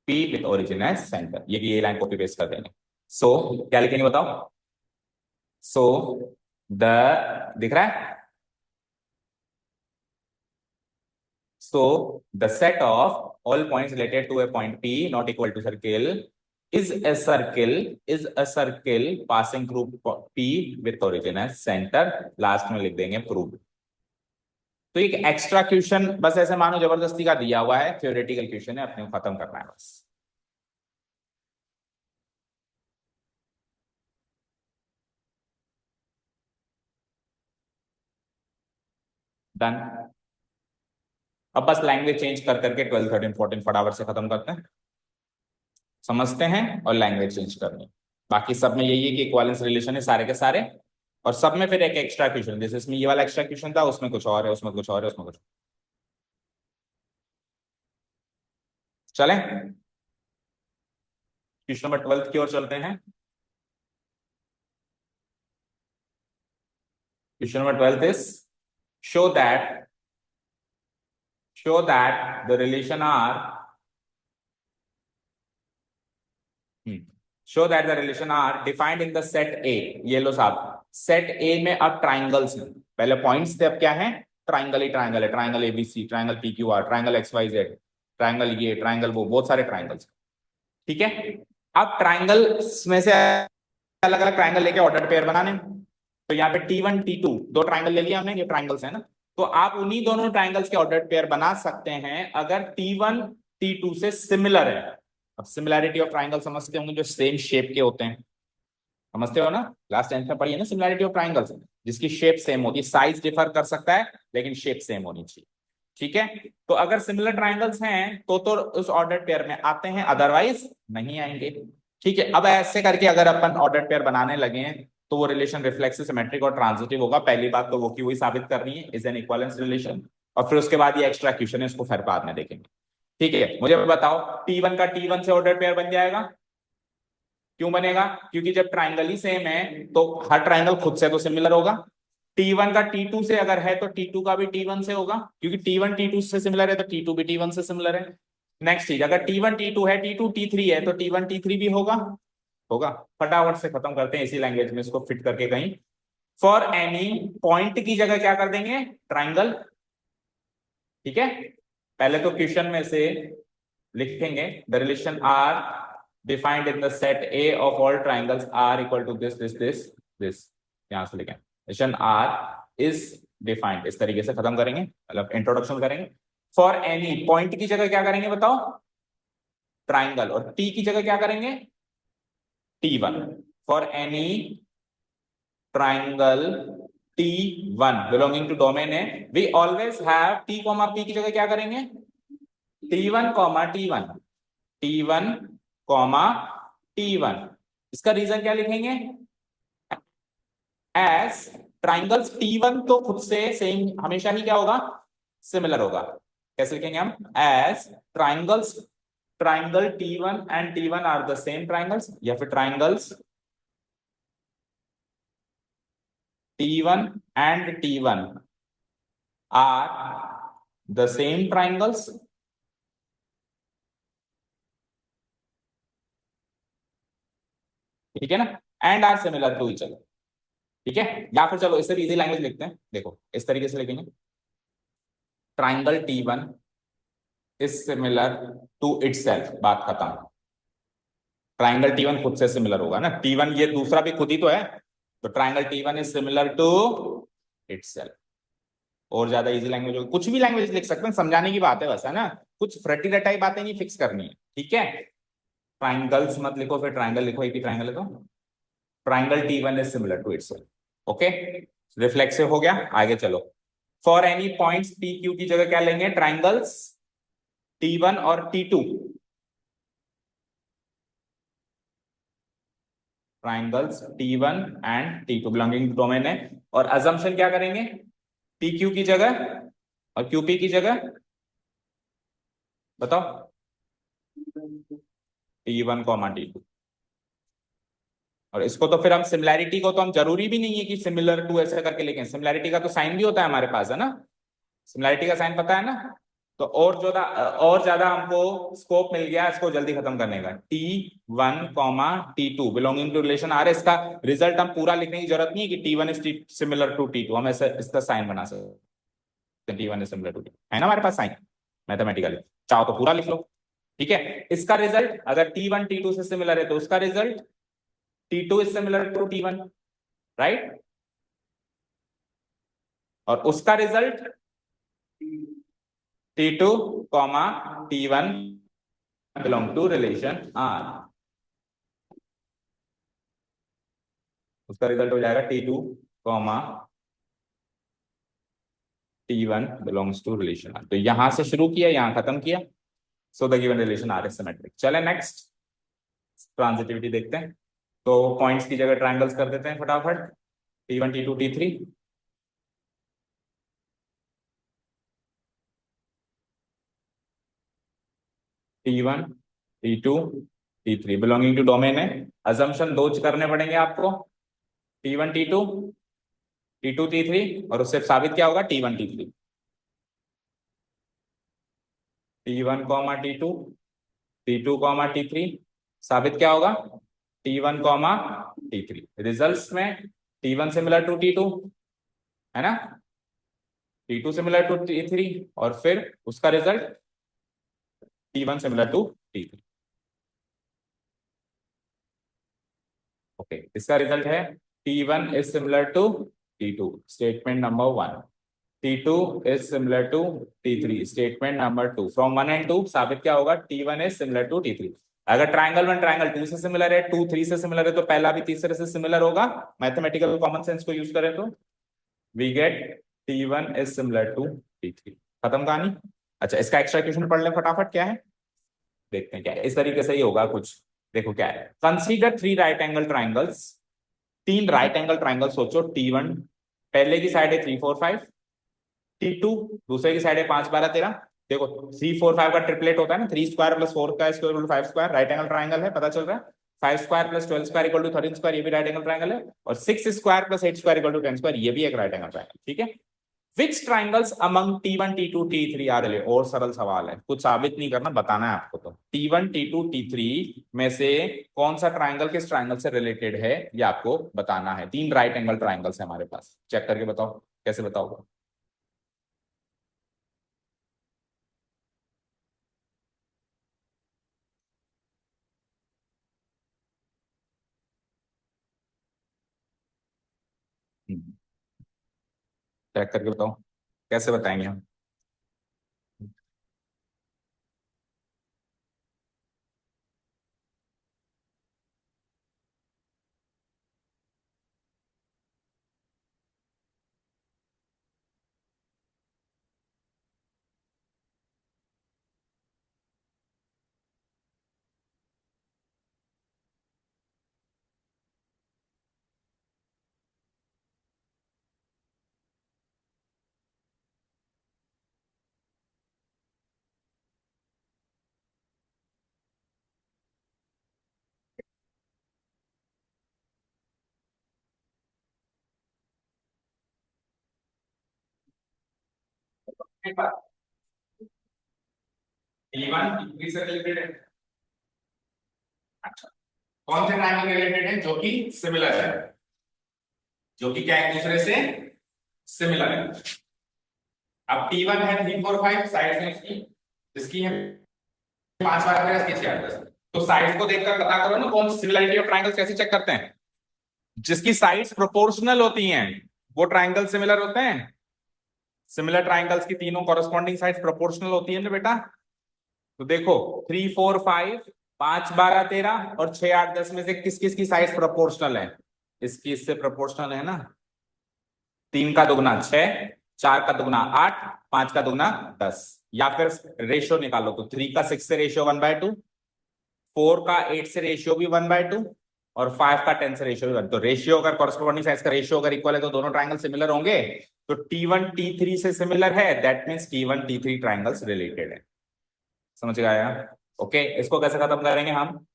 P with origin as center। ये लाइन कॉपी पेस्ट कर देंगे। सो क्या लिखेंगे बताओ, सो द दिख रहा है, so the set of all points related to a point P not equal to circle is a circle passing through P with origin as center। Last में लिख देंगे प्रूव। तो एक एक्स्ट्रा क्वेश्चन बस ऐसे मानो जबरदस्ती का दिया हुआ है, थ्योरेटिकल क्वेश्चन है, अपने को खत्म करना है बस। डन। अब बस लैंग्वेज चेंज कर करके 12 13 14 फटाफट से खत्म करते हैं, समझते हैं और लैंग्वेज चेंज करनी है। बाकी सब में यही है कि इक्विवेलेंस रिलेशन है सारे के सारे, और सब में फिर एक एक्स्ट्रा क्वेश्चन, जैसे इसमें ये वाला एक्स्ट्रा क्वेश्चन था, उसमें कुछ और है, उसमें कुछ और है, उसमें कुछ। चलें क्वेश्चन नंबर 12 की ओर चलते हैं। Question number 12 is show that the relation are show that the relation are defined in the set A। ये लो साहब, सेट ए में अब ट्राइंगल्स हैं, पहले पॉइंट्स थे, अब क्या है, ट्राइंगल ही ट्राइंगल है, triangle ABC, triangle PQR, triangle XYZ, triangle ये, ट्राइंगल वो, बहुत सारे ट्राइंगल्स। ठीक है, अब ट्राइंगल में से अलग अलग ट्राइंगल लेके ऑर्डर पेयर बनाने, तो यहाँ पे T1 T2 दो ट्राइंगल ले लिया हमने, ये ट्राइंगल्स है ना, तो आप उन्हीं दोनों ट्राइंगल्स के ऑर्डर पेयर बना सकते हैं अगर T1 T2 से सिमिलर है। अब सिमिलैरिटी ऑफ ट्राइंगल समझते होंगे, जो सेम शेप के होते हैं, समझते हो ना, क्लास 10 में पढ़ी है ना सिमिलैरिटी ऑफ ट्राइंगल्स, जिसकी शेप सेम होती है, साइज डिफर कर सकता है लेकिन शेप सेम होनी चाहिए। ठीक है, तो अगर सिमिलर ट्राइंगल्स हैं तो उस ऑर्डर पेयर में आते हैं, अदरवाइज नहीं आएंगे। ठीक है, अब ऐसे करके अगर अपन ऑर्डर पेयर बनाने लगे हैं तो वो रिलेशन रिफ्लेक्सिव, सिमेट्रिक और ट्रांजिटिव होगा। पहली बात तो वो की वही साबित करनी है, इज एन इक्विवेलेंस रिलेशन, और फिर उसके बाद ये एक्स्ट्रा क्वेश्चन है, उसको फिर बाद में देखेंगे। ठीक है, मुझे बताओ T1 का T1 से ऑर्डर पेयर बन जाएगा, क्यों बनेगा, क्योंकि जब ट्राइंगल ही सेम है तो हर ट्राइंगल खुद से तो सिमिलर होगा। T1 का T2 से अगर है तो T2 का भी T1 से होगा, क्योंकि T1 T2 से सिमिलर है तो T2 भी T1 से सिमिलर है। नेक्स्ट चीज, अगर T1 T2 है, T2 T3 है, तो T1 T3 भी होगा। होगा, फटाफट से खत्म करते हैं इसी लैंग्वेज में इसको फिट करके कहीं। फॉर एनी पॉइंट की जगह क्या कर देंगे, ट्राइंगल। ठीक है, पहले तो क्वेश्चन में से लिखेंगे the relation R defined in the set A of all triangles R equal to this this this this, यहां से लिखें रिलेशन आर इज डिफाइंड, इस तरीके से खत्म करेंगे, मतलब इंट्रोडक्शन करेंगे। फॉर एनी पॉइंट की जगह क्या करेंगे बताओ, ट्राइंगल, और टी की जगह क्या करेंगे, T1। For any triangle T1 belonging to domain है, we always have T comma P की जगह क्या करेंगे, T1 comma T1, T1 comma T1। इसका रीजन क्या लिखेंगे, एस ट्राइंगल्स T1 तो खुद से सेम हमेशा ही क्या होगा, सिमिलर होगा। कैसे लिखेंगे हम, as triangles, triangle T1 and T1 are the same triangles, या फिर triangles T1 and T1 are the same triangles। ठीक है ना, and are similar to each other. ठीक है, या फिर चलो इससे भी इजी लैंग्वेज लिखते हैं, देखो इस तरीके से लिखेंगे, triangle T1 is similar to itself, बात खत्म। ट्राइंगल T1 खुद से सिमिलर होगा ना, T1 ये दूसरा भी खुद ही तो है, तो triangle T1 is similar to itself. और ज्यादा इजी लैंग्वेज होगी, कुछ भी लैंग्वेज लिख सकते हैं, समझाने की बात है बस, है ना, कुछ फ्रटी रटाई बातें नहीं फिक्स करनी है। ठीक है, ट्राइंगल्स मत लिखो, फिर ट्राइंगल लिखो, एक ही ट्राइंगल है तो triangle T1 is similar to itself. Okay, reflexive हो गया, आगे चलो। For any points P Q की जगह क्या लेंगे, ट्राइंगल्स T1 और T2, triangles T1 and T2 belonging domain है, और अजम्पशन क्या करेंगे, पी क्यू की जगह और QP की जगह बताओ, T1 कॉमा T2। और इसको तो फिर हम सिमिलैरिटी को तो हम जरूरी भी नहीं है कि सिमिलर टू ऐसे करके लिखें, सिमिलैरिटी का तो साइन भी होता है हमारे पास, है ना, सिमिलैरिटी का साइन पता है ना, तो और ज्यादा हमको स्कोप मिल गया इसको जल्दी खत्म करने का। T1 comma T2 belonging to relation R, इसका रिजल्ट हम पूरा लिखने की जरूरत नहीं है कि T1 is similar to T2, हम ऐसे इसका साइन बना सकते हैं, T1 is similar to T2, है ना हमारे पास साइन मैथमेटिकली, चाहो तो पूरा लिख लो। ठीक है, इसका रिजल्ट अगर T1 T2 से सिमिलर है तो उसका result T2 is similar to T1, right, और उसका result T2 comma T1 belong to relation R, उसका रिजल्ट हो जाएगा T2 comma T1 belongs to relation R। तो यहां से शुरू किया, यहां खत्म किया। सो the given relation R is symmetric. चले नेक्स्ट ट्रांजिटिविटी देखते हैं। तो पॉइंट्स की जगह ट्रायंगल्स कर देते हैं फटाफट। T1 T2 T3। T1 T2 T3 belonging to domain है। अजम्पशन दो करने पड़ेंगे आपको, T1 T2 T2 T3, और उससे साबित क्या होगा, T1 T3। T1 comma T2 T2 comma T3, साबित क्या होगा, T1 कॉमा T3। रिजल्ट्स में T1 सिमिलर टू T2 है ना, T2 सिमिलर टू T3, और फिर उसका result T1 similar to T3। Okay, इसका रिजल्ट है T1 is similar to T2, statement number 1। T2 is similar to T3, statement number 2। From 1 and 2 साबित क्या होगा, T1 is similar to T3। अगर ट्राइंगल 1 ट्राइंगल 2 से सिमिलर है, 2 3 से सिमिलर है, तो पहला भी तीसरे से सिमिलर होगा। मैथमेटिकल कॉमन सेंस को यूज करें तो we get T1 is similar to T3। खत्म कहानी। अच्छा, इसका एक्स्ट्रा क्वेश्चन पढ़ लें फटाफट, क्या है देखते हैं। क्या है, इस तरीके से ही होगा कुछ। देखो क्या है, consider 3 right angle triangles. 3 right angle triangle सोचो। T1 पहले की साइड है 3 4 5, T2 दूसरे की साइड है 5 12 13। देखो 3 4 5 का ट्रिपलेट होता है ना, 3 स्क्वायर प्लस 4 का square equal to 5 square, right angle triangle है, पता चल रहा है। 5 square plus 12 square equal to 13 square, ये भी राइट एंगल ट्राइंगल है। और 6 square plus 8 square equal to 10 square, ये भी एक राइट एंगल ट्राइंगल। ठीक है, which triangles among T1 T2 T3 are related. और सरल सवाल है, कुछ साबित नहीं करना, बताना है आपको। तो T1 T2 T3 में से कौन सा ट्राइंगल किस ट्राइंगल से रिलेटेड है, ये आपको बताना है। 3 राइट एंगल ट्राइंगल्स है हमारे पास, चेक करके बताओ, कैसे बताओगे। चेक करके बताओ, कैसे बताएंगे हम। T1 T3 से रिलेटेड है। अच्छा, कौन से ट्रायंगल रिलेटेड है, जो कि सिमिलर है, जो कि क्या एक दूसरे से सिमिलर है। अब T1 है 3 4 5, साइड है इसकी, इसकी है 5 बार फिर इसकी 6 10। तो साइड्स को देखकर पता करो ना, कौन सिमिलरिटी ऑफ ट्रायंगल्स कैसे चेक करते हैं। जिसकी साइड्स प्रोपोर्शनल होती हैं वो ट्रायंगल सिमिलर होते हैं। सिमिलर ट्रायंगल्स की तीनों कॉरेस्पॉन्डिंग साइड्स प्रोपोर्शनल होती है ना बेटा। तो देखो 3 4 5, 5 12 13 और 6 8 10 में से किस किस की साइज प्रोपोर्शनल है, इसकी इससे प्रोपोर्शनल है ना। 3 का दुगना 6, 4 का दुगना 8, 5 का दुगना 10। या फिर रेशियो निकालो तो 3 का 6 से रेशियो 1/2, 4 का 8 से रेशियो भी 1/2, और 5 का 10 से रेशियो भी 1। तो रेशियो अगर कॉरेस्पॉन्डिंग साइज का रेशियो अगर इक्वल है तो दोनों ट्राइंगल सिमिलर होंगे। तो T1 T3 से सिमिलर है, that means T1 T3 triangles related है। समझ गया। ओके, इसको कैसे खत्म करेंगे हम।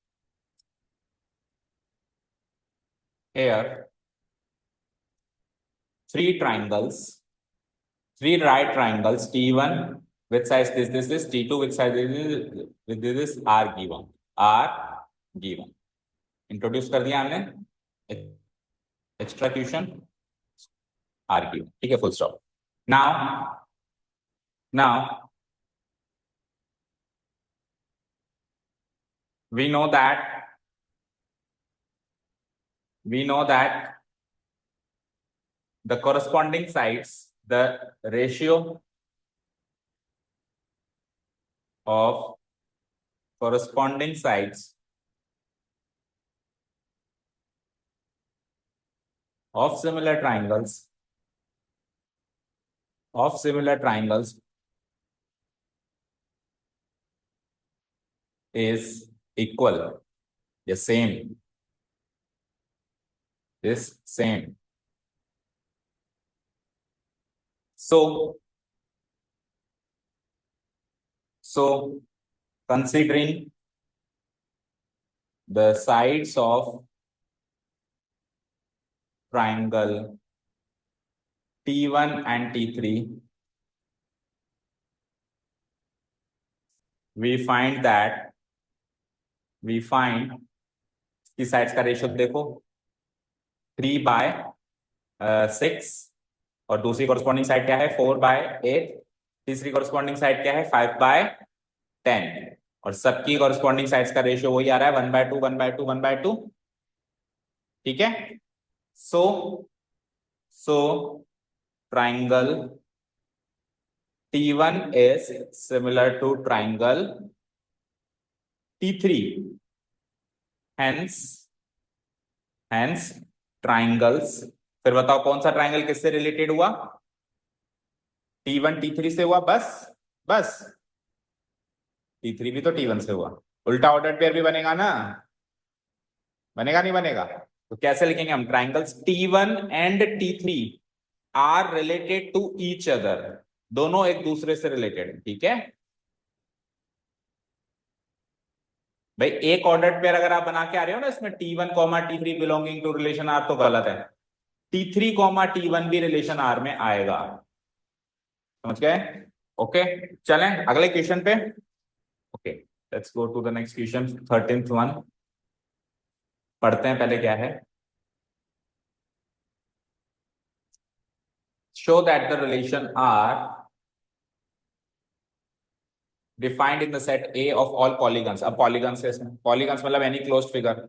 Here, three triangles, three right triangles, T1 with size this, T2 with size this are given, are given. Introduce कर दिया हमने, एक्स्ट्रा क्वेश्चन आर given, ठीक है, full stop. Now we know that the corresponding sides, the ratio of corresponding sides of similar triangles of similar triangles is equal. The same. Is same. So considering the sides of triangle T1 and T3, we find की साइड्स का रेशियो देखो 3/6 और दूसरी कॉरस्पॉन्डिंग साइड क्या है 4/8, तीसरी कॉरस्पॉन्डिंग साइड क्या है 5/10 और सबकी कॉरस्पॉन्डिंग साइड्स का रेशियो वही आ रहा है 1/2 1/2 1/2। ठीक है। सो triangle T1 is similar to triangle T3, hence triangles, फिर बताओ कौन सा ट्राइंगल किससे रिलेटेड हुआ, T1 T3 से हुआ, बस T3 भी तो T1 से हुआ, उल्टा ऑर्डर पेयर भी बनेगा ना, बनेगा नहीं बनेगा, तो कैसे लिखेंगे हम, triangles T1 and T3 are related to each other, दोनों एक दूसरे से रिलेटेड। ठीक है भाई, एक ऑर्डर पेयर अगर आप बना के आ रहे हो ना इसमें T1 comma T3 belonging to relation R, तो गलत है, T3 कॉमा T1 भी रिलेशन आर में आएगा। समझ गए? ओके, चलें अगले क्वेश्चन पे। Okay, let's go to the next question, 13th one. पढ़ते हैं पहले क्या है। Show that the relation R defined in the set A of all polygons. अब पॉलीगन्स है इसमें, पॉलीगन्स मतलब एनी क्लोज्ड फिगर,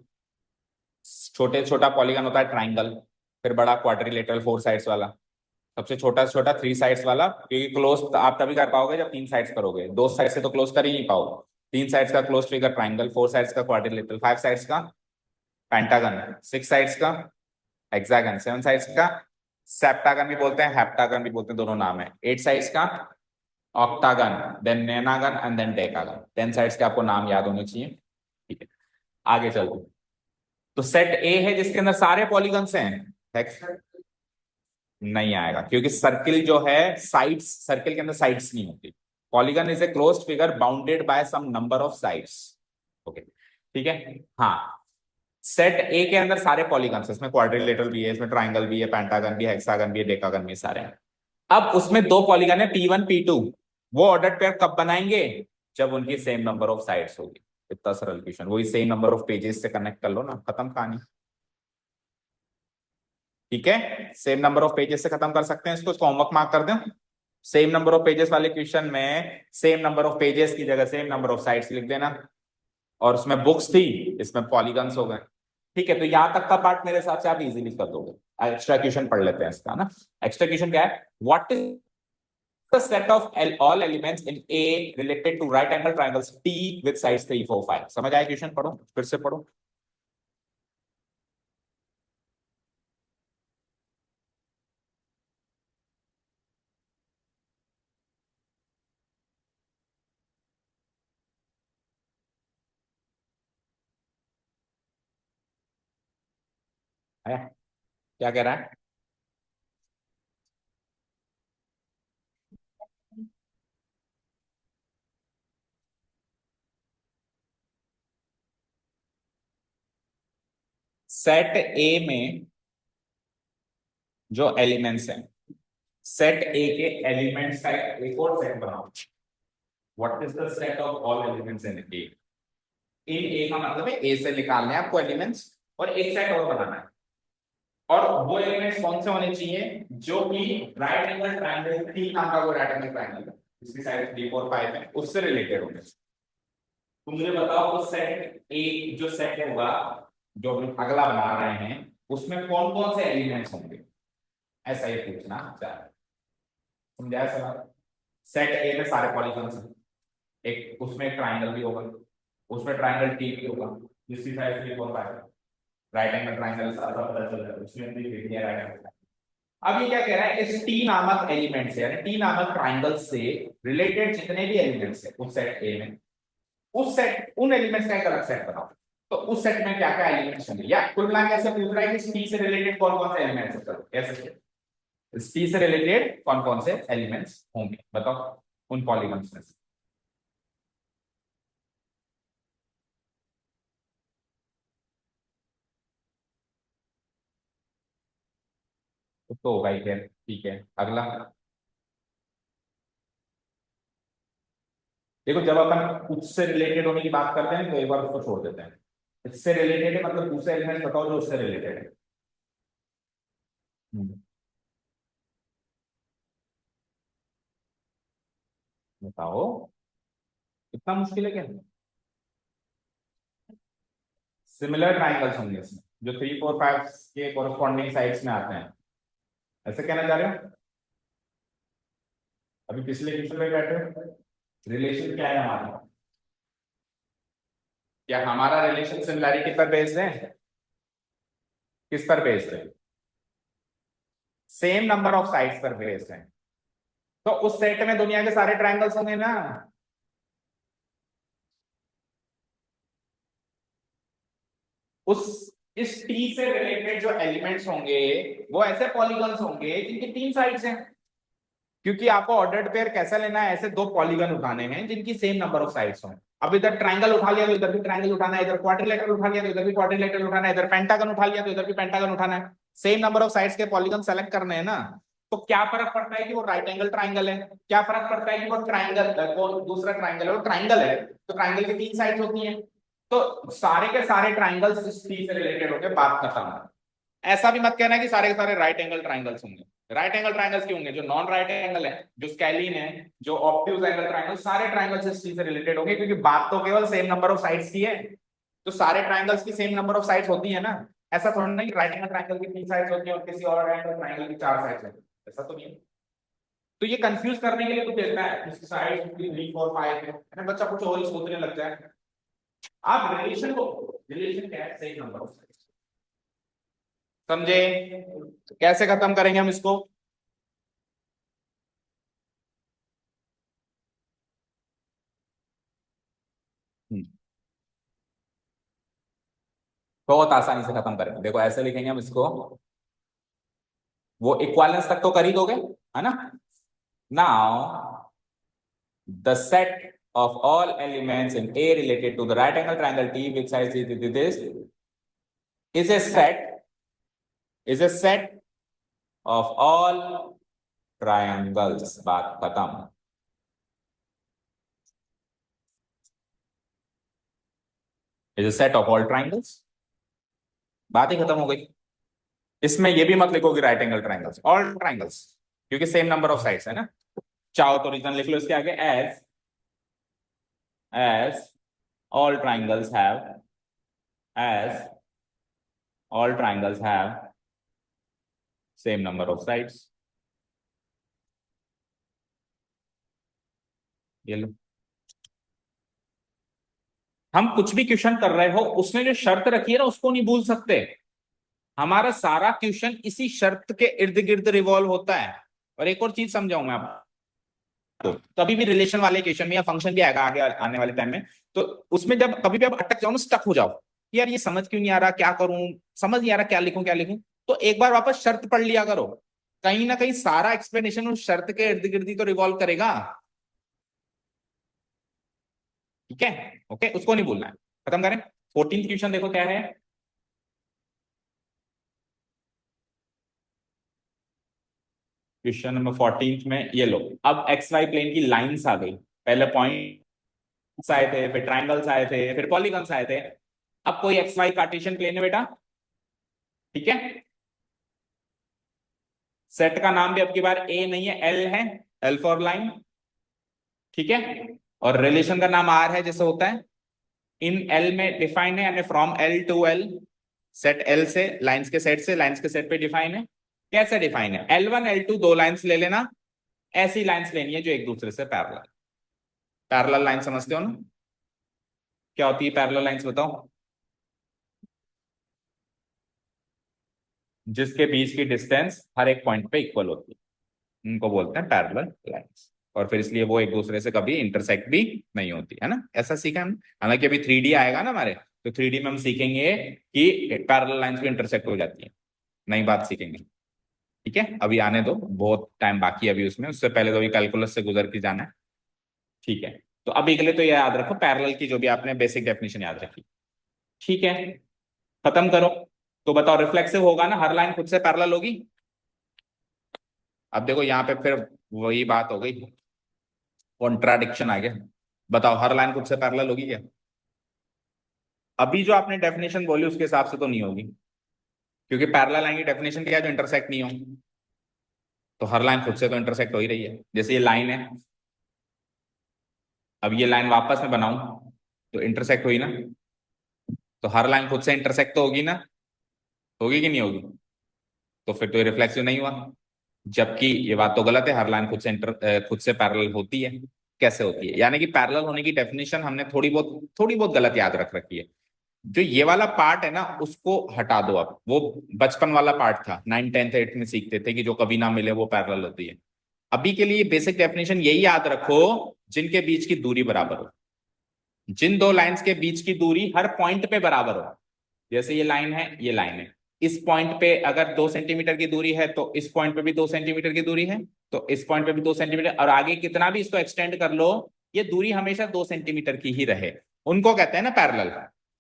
छोटे छोटा पॉलीगन होता है ट्राइंगल, फिर बड़ा क्वाड्रिलेटरल 4 साइड्स वाला, सबसे छोटा से छोटा 3 साइड्स वाला, क्योंकि क्लोज आप तभी कर पाओगे जब 3 साइड्स करोगे, 2 साइड से तो क्लोज कर ही नहीं पाओगे। 3 साइड्स का क्लोज फिगर ट्राइंगल, 4 साइड्स का क्वाड्रिलेटरल, 5 साइड्स का पेंटागन, 6 साइड्स का हेक्सागन, 7 साइड्स का सेप्टागन भी बोलते हैं, हेप्टागन भी बोलते हैं, दोनों नाम है, 8 साइड्स का octagon, then nonagon and then decagon, 10 sides के आपको नाम याद होने चाहिए। ठीक है, आगे चलते। तो सेट ए है जिसके अंदर सारे पॉलीगन्स हैं, नहीं आएगा, क्योंकि सर्किल जो है साइड्स, सर्किल के अंदर साइड्स नहीं होती। Polygon is a closed figure bounded by some number of sides. Okay, ठीक है। हाँ, सेट ए के अंदर सारे पॉलीगन्स, इसमें क्वाड्रिलेटरल भी है, इसमें ट्राइंगल भी है, पेंटागन भी है, हेक्सागन भी है, डेकागन भी है, सारे हैं। अब उसमें 2 पॉलीगन है P1 P2, वो ऑर्डर पेयर कब बनाएंगे, जब उनकी सेम नंबर ऑफ साइड्स होगी। इतना सरल क्वेश्चन, वही सेम नंबर ऑफ पेजेस से कनेक्ट कर लो ना, खत्म कहानी। ठीक है, सेम नंबर ऑफ पेजेस से खत्म कर सकते हैं इसको होमवर्क मार्क कर दें। सेम नंबर ऑफ पेजेस वाले क्वेश्चन में सेम नंबर ऑफ पेजेस की जगह सेम नंबर ऑफ साइड्स लिख देना, और उसमें बुक्स थी, इसमें पॉलीगन्स हो गए। ठीक है, तो यहां तक का पार्ट मेरे हिसाब से आप इजीली कर दोगे। एक्स्ट्रा क्वेश्चन पढ़ लेते हैं इसका ना। एक्स्ट्रा क्वेश्चन क्या है, what is the set of all elements in A related to right angle triangles T with sides 3 4 5। समझ आया क्वेश्चन? पढ़ो, फिर से पढ़ो। है? क्या कह रहा है? सेट ए में जो एलिमेंट्स हैं, सेट ए के एलिमेंट्स का एक और सेट बनाओ। What is the set of all elements in A? In A का मतलब है ए से निकालने हैं आपको एलिमेंट्स, और एक सेट और बनाना है। और वो एलिमेंट्स कौन से होने चाहिए, जो कि राइट एंगल ट्रायंगल, टी नाम का वो राइट एंगल ट्रायंगल है, इसकी साइड 3 4 5 है, उससे रिलेटेड होंगे। तो मुझे बताओ वो सेट ए जो सेट होगा, जो हम अगला बना रहे हैं, उसमें कौन कौन से एलिमेंट्स होंगे, ऐसा ये पूछना चाह रहे हैं। समझाया सवाल? सेट ए में सारे पॉलीगन्स हैं, एक उसमें एक ट्रायंगल भी होगा, उसमें ट्रायंगल टी भी होगा, जिसकी साइड 3 4 5, राइट एंगल ट्रायंगल सारा पता चल रहा है, उसमें भी लिख दिया राइट एंगल। अब ये क्या कह रहा है, इस टी नामक एलिमेंट से यानी टी नामक ट्राइंगल से रिलेटेड जितने भी एलिमेंट्स है उस सेट ए में, उस सेट उन एलिमेंट्स का एक अलग सेट बनाओ। तो उस सेट में क्या क्या एलिमेंट्स होंगे, या कुल मिला के ऐसे पूछ रहा है कि टी से रिलेटेड कौन कौन से एलिमेंट्स है, चलो ऐसे टी से रिलेटेड कौन कौन से एलिमेंट्स होंगे बताओ उन पॉलीगन्स में से। तो होगा ही खैर, ठीक है अगला। देखो जब अपन उससे रिलेटेड होने की बात करते हैं तो एक बार उसको छोड़ देते हैं, इससे रिलेटेड है मतलब दूसरे एलिमेंट बताओ जो उससे रिलेटेड है। हम्म, बताओ, इतना मुश्किल है क्या। सिमिलर ट्राइंगल्स होंगे इसमें जो 3 4 5 के कोरस्पॉन्डिंग साइड्स में आते हैं, ऐसे कहना चाह रहे हो। अभी पिछले क्वेश्चन में बैठे हो, रिलेशन क्या है हमारा, क्या हमारा रिलेशन सिमिलैरिटी पर बेस्ड है, किस पर बेस्ड है, सेम नंबर ऑफ साइड्स पर बेस्ड है। तो उस सेट में दुनिया के सारे ट्राइंगल्स होंगे ना। उस इस टी से रिलेटेड जो एलिमेंट्स होंगे वो ऐसे पॉलीगन्स होंगे जिनकी 3 साइड्स हैं, क्योंकि आपको ऑर्डर्ड पेयर कैसा लेना है, ऐसे 2 पॉलीगन उठाने हैं जिनकी सेम नंबर ऑफ साइड्स हों। अब इधर ट्राइंगल उठा लिया तो इधर भी ट्राइंगल उठाना है, इधर क्वाड्रिलेटरल उठा लिया तो इधर भी क्वाड्रिलेटरल उठाना है, इधर पेंटागन उठा लिया तो इधर भी पेंटागन उठाना है। सेम नंबर ऑफ साइड्स के पॉलीगन सेलेक्ट करने हैं ना। तो क्या फर्क पड़ता है कि वो राइट एंगल ट्राइंगल है, क्या फर्क पड़ता है कि वो ट्राइंगल, वो दूसरा ट्राइंगल है, वो ट्राइंगल है तो ट्राइंगल की 3 साइड्स होती हैं। तो सारे के सारे ट्राइंगल्स इस चीज से रिलेटेड होकर बात खत्म। ऐसा भी मत कहना कि सारे के सारे राइट एंगल ट्राइंगल्स होंगे। राइट एंगल ट्राइंगल्स क्यों होंगे, जो नॉन राइट एंगल है, जो स्केलिन है, जो ऑब्ट्यूज एंगल ट्राइंगल, सारे ट्राइंगल्स इस चीज से रिलेटेड होंगे, क्योंकि बात तो केवल सेम नंबर ऑफ साइड्स की है। तो सारे ट्राइंगल्स की सेम नंबर ऑफ साइड्स होती है ना। ऐसा थोड़ा नहीं राइट एंगल ट्राइंगल की 3 साइड्स होती है और किसी और एंगल ट्राइंगल की 4 साइड्स होती है, ऐसा तो नहीं है। तो ये कंफ्यूज करने के लिए कुछ देता है, इसकी साइड 3 4 5 है, बच्चा कुछ और ही सोचने लग जाए। आप रिलेशन को, रिलेशन क्या है, सेम नंबर ऑफ साइड्स, समझे। कैसे खत्म करेंगे हम इसको। बहुत आसानी से खत्म करेंगे, देखो ऐसे लिखेंगे हम इसको, वो इक्वालेंस तक तो कर ही दोगे है ना। Now the set of all elements in A related to the right angle triangle T which size is this is a set of all triangles, बात खत्म। is a set of all triangles, बात ही खत्म हो गई। इसमें ये भी मत लिखो कि right angle triangles, all triangles, क्योंकि सेम नंबर ऑफ साइड्स है ना। चाहो तो रीजन लिख लो इसके आगे, as all triangles have as all triangles have same number of sides। ये लो, हम कुछ भी क्वेश्चन कर रहे हो उसने जो शर्त रखी है ना उसको नहीं भूल सकते। हमारा सारा क्वेश्चन इसी शर्त के इर्द गिर्द रिवॉल्व होता है। और एक और चीज समझाऊं मैं आपको, कभी भी रिलेशन वाले क्वेश्चन में या फंक्शन भी आएगा आगे आने वाले टाइम में, तो उसमें जब कभी भी आप अटक जाओ ना, स्टक हो जाओ कि यार ये समझ क्यों नहीं आ रहा, क्या करूं, समझ नहीं आ रहा, क्या लिखूं क्या लिखूं, तो एक बार वापस शर्त पढ़ लिया करो। कहीं ना कहीं सारा एक्सप्लेनेशन उस शर्त के इर्द गिर्द ही तो रिवॉल्व करेगा। ठीक है, ओके, उसको नहीं भूलना है। खत्म करें। 14th क्वेश्चन देखो क्या है। क्वेश्चन नंबर 14 में ये लो, अब एक्स वाई प्लेन की लाइंस आ गई। पहले पॉइंट्स आए थे, फिर ट्राइंगल्स आए थे, फिर पॉलीगन्स आए थे। अब कोई एक्स वाई कार्टेशियन प्लेन है बेटा, ठीक है। सेट का नाम भी अब की बार ए नहीं है, एल है, एल फॉर लाइन, ठीक है। और रिलेशन का नाम आर है जैसे होता है। इन एल में डिफाइन है, यानी from L two L, set L से, लाइंस के सेट से लाइंस के सेट पे डिफाइन है। कैसे डिफाइन है, L1 L2 दो लाइंस ले लेना, ऐसी लाइंस लेनी है जो एक दूसरे से पैरेलल। पैरेलल लाइन समझते हो ना, क्या होती है पैरेलल लाइंस बताओ। जिसके बीच की डिस्टेंस हर एक पॉइंट पे इक्वल होती है, उनको बोलते हैं पैरेलल लाइंस। और फिर इसलिए वो एक दूसरे से कभी इंटरसेक्ट भी नहीं होती है ना, ऐसा सीखा हम। हालांकि अभी 3D आएगा ना हमारे, तो 3D में हम सीखेंगे कि पैरेलल लाइंस भी इंटरसेक्ट हो जाती है, नई बात सीखेंगे। ठीक है, अभी आने दो, बहुत टाइम बाकी है अभी उसमें, उससे पहले तो अभी कैलकुलस से गुजर के जाना है। ठीक है, तो अभी के लिए तो ये याद रखो पैरेलल की जो भी आपने बेसिक डेफिनेशन याद रखी। ठीक है, खत्म करो। तो बताओ, रिफ्लेक्सिव होगा ना, हर लाइन खुद से पैरेलल होगी। अब देखो यहाँ पे फिर वही बात हो गई, कॉन्ट्राडिक्शन आ गया। बताओ, हर लाइन खुद से पैरेलल होगी क्या? अभी जो आपने डेफिनेशन बोली उसके हिसाब से तो नहीं होगी, क्योंकि पैरेलल लाइन की डेफिनेशन क्या है? जो इंटरसेक्ट नहीं हो। तो हर लाइन खुद से तो इंटरसेक्ट हो ही रही है, जैसे ये लाइन है, अब ये लाइन वापस में बनाऊं तो इंटरसेक्ट हुई ना, तो हर लाइन खुद से इंटरसेक्ट तो होगी ना, होगी कि नहीं होगी? तो फिर तो ये रिफ्लेक्सिव नहीं हुआ। जबकि ये बात तो गलत है, हर लाइन खुद से पैरेलल होती है। कैसे होती है? यानी कि पैरेलल होने की डेफिनेशन हमने थोड़ी बहुत गलत याद रख रखी है। जो ये वाला पार्ट है ना, उसको हटा दो। अब वो बचपन वाला पार्ट था, 9 10th 8th में सीखते थे कि जो कभी ना मिले वो पैरेलल होती है। अभी के लिए बेसिक डेफिनेशन यही याद रखो, जिनके बीच की दूरी बराबर हो, जिन दो लाइंस के बीच की दूरी हर पॉइंट पे बराबर हो। जैसे ये लाइन है, ये लाइन है, इस पॉइंट पे अगर 2 सेंटीमीटर की दूरी है तो इस पॉइंट पे भी 2 सेंटीमीटर की दूरी है, तो इस पॉइंट पे भी 2 सेंटीमीटर, और आगे कितना भी इसको एक्सटेंड कर लो, ये दूरी हमेशा 2 सेंटीमीटर की ही रहे। उनको कहते हैं ना पैरेलल,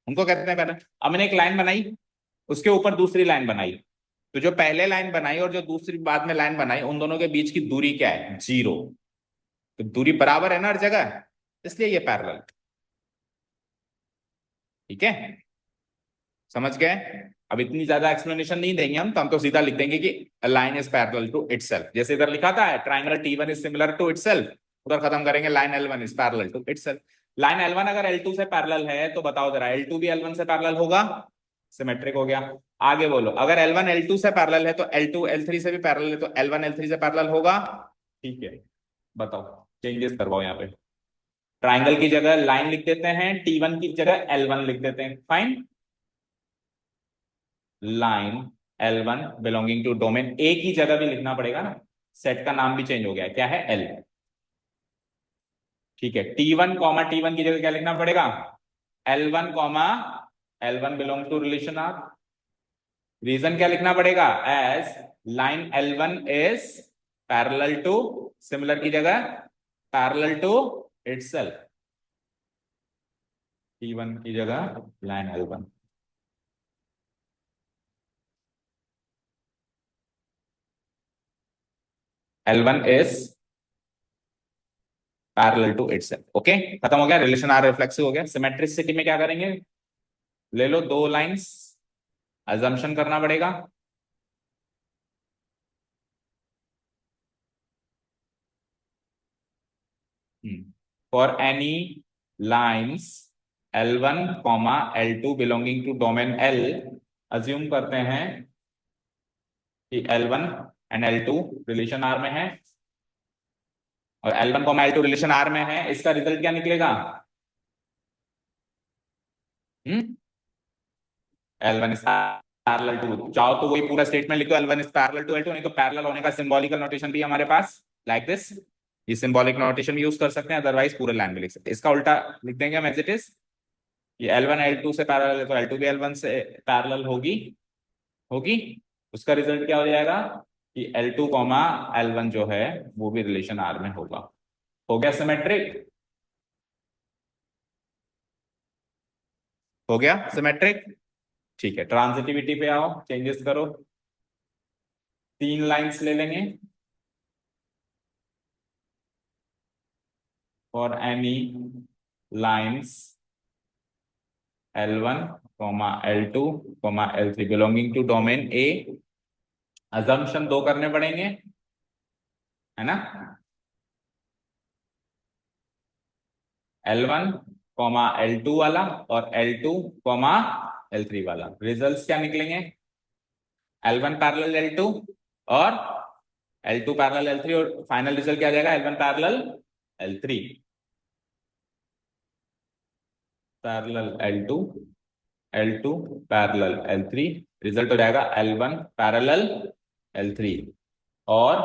उनको कहते हैं पैरेलल। अब मैंने एक लाइन बनाई, उसके ऊपर दूसरी लाइन बनाई, तो जो पहले लाइन बनाई और जो दूसरी बाद में लाइन बनाई, उन दोनों के बीच की दूरी क्या है? 0। तो दूरी बराबर है ना हर जगह, इसलिए ये पैरेलल। ठीक है, समझ गए? अब इतनी ज्यादा एक्सप्लेनेशन नहीं देंगे हम तो सीधा लिख देंगे कि line is parallel to itself. जैसे इधर लिखा था triangle T1 is similar to itself, उधर खत्म करेंगे line L1 is parallel to itself. Line L1 अगर L2 से पैरेलल है तो बताओ जरा, L2 भी L1 से पैरेलल होगा? सिमेट्रिक हो गया। आगे बोलो, अगर L1 L2 से पैरेलल है तो L2 L3 से भी पैरेलल है, तो L1 L3 से पैरेलल होगा? ठीक है, बताओ, चेंजेस करवाओ यहाँ पे। ट्राइंगल की जगह लाइन लिख देते हैं, T1 की जगह L1 लिख देते हैं, fine. Line L1 belonging to domain A की जगह भी लिखना पड़ेगा ना, सेट का नाम भी चेंज हो गया, क्या है? L। ठीक है, T1 की जगह क्या लिखना पड़ेगा? L1 L1 belong to relation R. Reason क्या लिखना पड़ेगा? As line L1 is parallel to, similar की जगह पैरेलल टू इटसेल्फ। T1 की जगह line L1। L1 is parallel to itself. Okay, खत्म हो गया, रिलेशन आर रिफ्लेक्सिव हो गया। सिमेट्रिसिटी में क्या करेंगे? ले लो दो लाइंस, अजम्पशन करना पड़ेगा। For any lines L1 L2 belonging to domain L, assume करते हैं कि L1 and L2 relation R में है, और L1 L2 रिलेशन आर में है, इसका रिजल्ट क्या निकलेगा? हम्म, L1 इज पैरेलल टू, चाहो तो वही पूरा स्टेटमेंट लिख दो, L1 is parallel to L2, नहीं तो पैरेलल होने का सिंबॉलिकल नोटेशन भी हमारे पास, लाइक दिस। ये सिंबॉलिक नोटेशन यूज कर सकते हैं, अदरवाइज पूरे लाइन में लिख सकते हैं। इसका उल्टा लिख देंगे हम, एज इट इज। ये L1 L2 से पैरेलल है तो L2 भी L1 से पैरेलल होगी, होगी। उसका रिजल्ट क्या हो जाएगा कि L2 L1 जो है वो भी रिलेशन आर में होगा। हो गया सिमेट्रिक, हो गया सिमेट्रिक। ठीक है, ट्रांजिटिविटी पे आओ, चेंजेस करो। 3 लाइंस ले लेंगे, for any lines L1 L2 L3 belonging to domain A. Assumption दो करने पड़ेंगे, है ना? L1 L2 वाला और L2 L3 वाला। रिजल्ट्स क्या निकलेंगे? L1 पैरेलल L2 और L2 पैरेलल L3, और फाइनल रिजल्ट क्या आ जाएगा? L1 parallel L3, parallel L2 parallel L3 result हो जाएगा L1 पैरेलल L3, और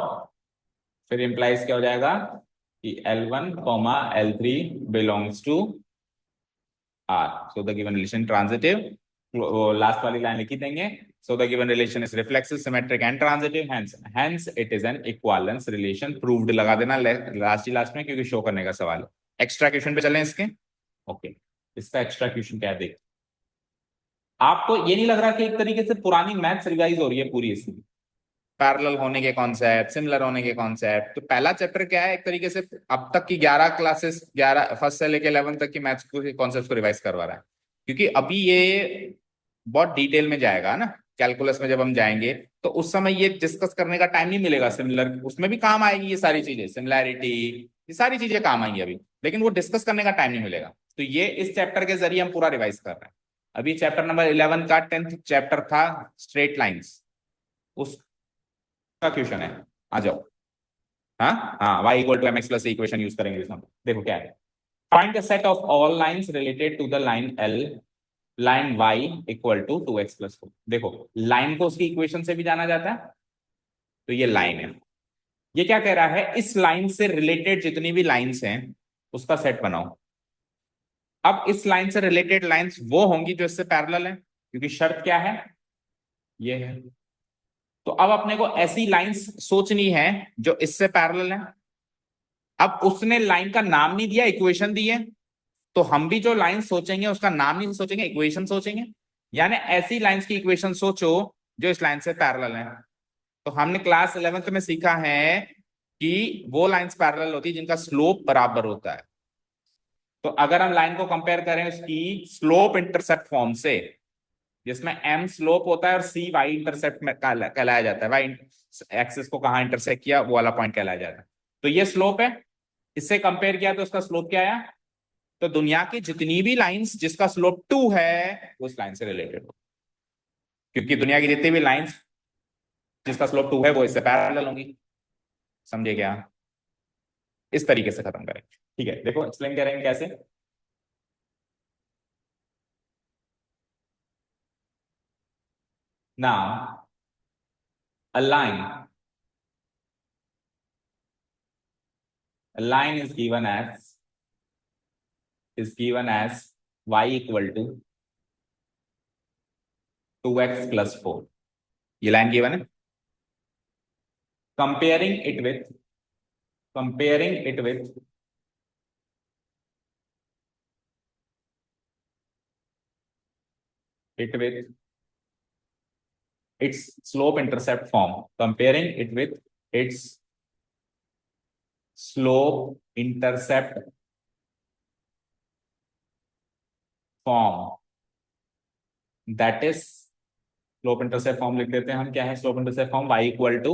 फिर इंप्लाइज क्या हो जाएगा कि L1 L3 belongs to R, so the given relation transitive, वो लास्ट वाली लाइन लिखी देंगे, so the given relation is reflexive, symmetric and transitive, hence it is an equivalence relation proved लगा देना लास्ट में, क्योंकि शो करने का सवाल है। एक्स्ट्रा क्वेश्चन पे चलें इसके। ओके, इसका एक्स्ट्रा क्वेश्चन क्या है देख। आपको ये नहीं लग रहा कि एक तरीके से पुरानी मैथ्स रिवाइज हो रही है पूरी इसमें? पैरेलल होने के कॉन्सेप्ट, सिमिलर होने के कॉन्सेप्ट, तो पहला चैप्टर क्या है, एक तरीके से अब तक की 11 क्लासेस, 11 फर्स्ट से लेके 11 तक की मैथ्स को कॉन्सेप्ट को रिवाइज करवा रहा है, क्योंकि अभी ये बहुत डिटेल में जाएगा ना कैलकुलस में, जब हम जाएंगे तो उस समय ये डिस्कस करने का टाइम नहीं मिलेगा। सिमिलर उसमें भी काम आएगी ये सारी चीजें, सिमिलैरिटी, ये सारी चीजें काम आएंगी अभी, लेकिन वो डिस्कस करने का टाइम नहीं मिलेगा। तो ये इस चैप्टर के जरिए हम पूरा रिवाइज कर रहे हैं। अभी चैप्टर नंबर 11 का 10th चैप्टर था स्ट्रेट लाइंस, उसका क्वेश्चन है, आ जाओ। हाँ हाँ, y equal to mx plus equation use करेंगे इसमें। देखो क्या है, find the set of all lines related to the line L, line y equal to 2x plus 4। देखो लाइन को उसकी इक्वेशन से भी जाना जाता है, तो ये लाइन है। ये क्या कह रहा है, इस लाइन से रिलेटेड जितनी भी लाइंस हैं उसका सेट बनाओ। अब इस लाइन से रिलेटेड लाइंस वो होंगी जो इससे पैरेलल है, क्योंकि शर्त क्या है, ये है। तो अब अपने को ऐसी लाइंस सोचनी है जो इससे पैरेलल है। अब उसने लाइन का नाम नहीं दिया, इक्वेशन दी है, तो हम भी जो लाइन सोचेंगे उसका नाम नहीं सोचेंगे, इक्वेशन सोचेंगे। यानी ऐसी लाइंस की इक्वेशन सोचो जो इस लाइन से पैरेलल है। तो हमने क्लास 11th में सीखा है कि वो लाइंस पैरेलल होती है जिनका स्लोप बराबर होता है। तो अगर हम लाइन को कंपेयर करें उसकी स्लोप इंटरसेप्ट फॉर्म से, जिसमें m स्लोप होता है और c y इंटरसेप्ट में कहलाया जाता है, y एक्सिस को कहां इंटरसेक्ट किया वो वाला पॉइंट कहलाया जाता है। तो ये स्लोप है, इससे कंपेयर किया तो उसका स्लोप क्या आया। तो दुनिया की जितनी भी लाइंस जिसका स्लोप 2 है वो इस लाइन से रिलेटेड हो, क्योंकि दुनिया की जितनी भी लाइंस जिसका स्लोप 2 है वो इससे पैरेलल होंगी। समझे क्या? इस तरीके से खत्म करेंगे। ठीक है, देखो एक्सप्लेन करेंगे कैसे। Now a line a line is given as y equal to 2x plus 4। ये लाइन गिवन है। Comparing it with comparing it with its slope intercept form, comparing it with its slope intercept form, that is slope intercept form लिख देते हैं हम। क्या है slope intercept form, y equal to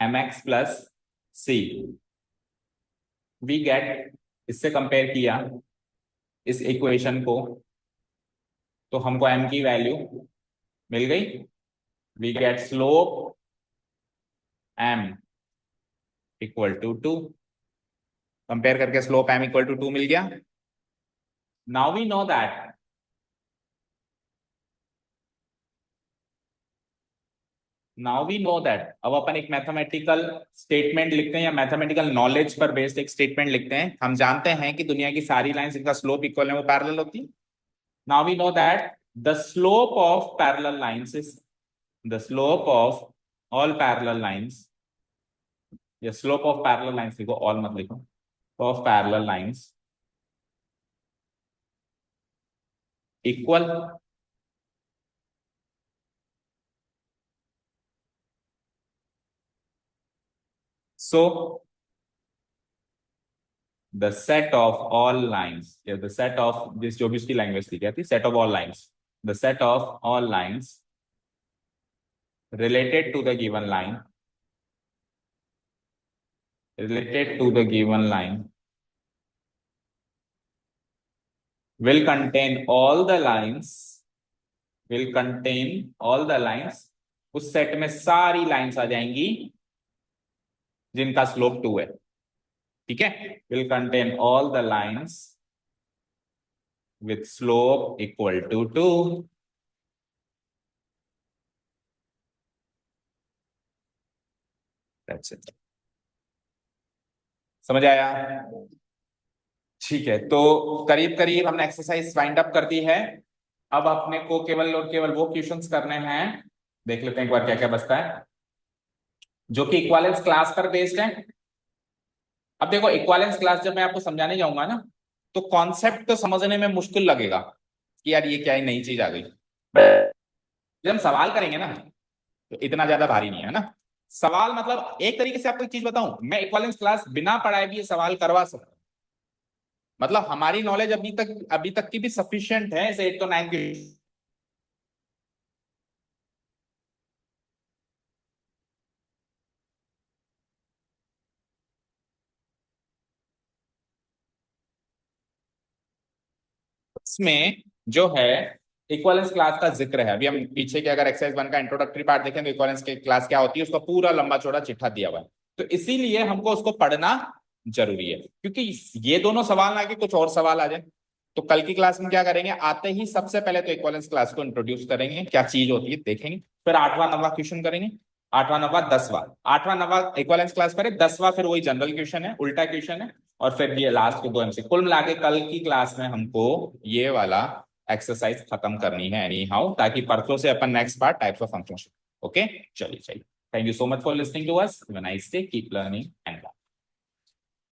mx plus c। We get, इससे कंपेयर किया इस इक्वेशन को, तो हमको m की वैल्यू मिल गई। We get slope m equal to 2, compare करके स्लोप m इक्वल टू 2 मिल गया। नाउ वी नो दैट अब अपन एक मैथमेटिकल स्टेटमेंट लिखते हैं या मैथमेटिकल नॉलेज पर बेस्ड एक स्टेटमेंट लिखते हैं। हम जानते हैं कि दुनिया की सारी लाइंस इनका स्लोप इक्वल है, वो पैरेलल होती है। Now we know that the slope of parallel lines is the slope of all parallel lines, या स्लोप ऑफ पैरेलल लाइंस लिखो, ऑल मत लिखो, of parallel lines equal so the set of all lines, yeah, the set of this जो भी उसकी लैंग्वेज थी क्या थी, set of all lines, the set of all lines related to the given line, related to the given line will contain all the lines, will contain all the lines, उस सेट में सारी लाइंस आ जाएंगी जिनका स्लोप 2 है। ठीक है, will contain all the lines with slope equal to 2। That's it. समझ आया? ठीक है, तो करीब करीब हमने एक्सरसाइज वाइंड अप कर दी है। अब अपने को केवल और केवल वो क्वेश्चंस करने हैं, देख लेते हैं एक बार क्या क्या बचता है, जो कि इक्विवेलेंस क्लास पर बेस्ड है। अब देखो, इक्विवेलेंस क्लास जब मैं आपको समझाने जाऊंगा ना, तो कॉन्सेप्ट तो समझने में मुश्किल लगेगा कि यार ये क्या ही नई चीज आ गई। जब हम सवाल करेंगे ना, तो इतना ज्यादा भारी नहीं है ना सवाल। मतलब एक तरीके से आपको एक चीज बताऊं, मैं इक्विवेलेंस क्लास बिना पढ़ाए भी ये सवाल करवा सकता हूं। मतलब हमारी नॉलेज अभी तक की भी सफिशिएंट है इसे 8 to 9 की। इसमें जो है इक्विवेलेंस क्लास का जिक्र है। अभी हम पीछे के अगर एक्सरसाइज 1 का इंट्रोडक्टरी पार्ट देखें तो इक्विवेलेंस की क्लास क्या होती है उसका पूरा लंबा चौड़ा चिट्ठा दिया हुआ है। तो इसीलिए हमको उसको पढ़ना जरूरी है, क्योंकि ये दोनों सवाल ना कि कुछ और सवाल आ जाए। तो कल की क्लास में क्या करेंगे, आते ही सबसे पहले तो इक्विवेलेंस क्लास को इंट्रोड्यूस करेंगे, क्या चीज होती है देखेंगे, फिर 8वां 9वां क्वेश्चन करेंगे, 8वां 9वां 10वां। 8वां 9वां इक्विवेलेंस क्लास करें, 10वां फिर वही जनरल क्वेश्चन है, उल्टा क्वेश्चन है, और फिर ये लास्ट के 2 एमसी। कुल मिला के कल की क्लास में हमको ये वाला एक्सरसाइज खत्म करनी है एनी हाउ, ताकि परसों से अपन next part types of function. Okay, चलिए चलिए, thank you so much for listening to us, have a nice day, keep learning and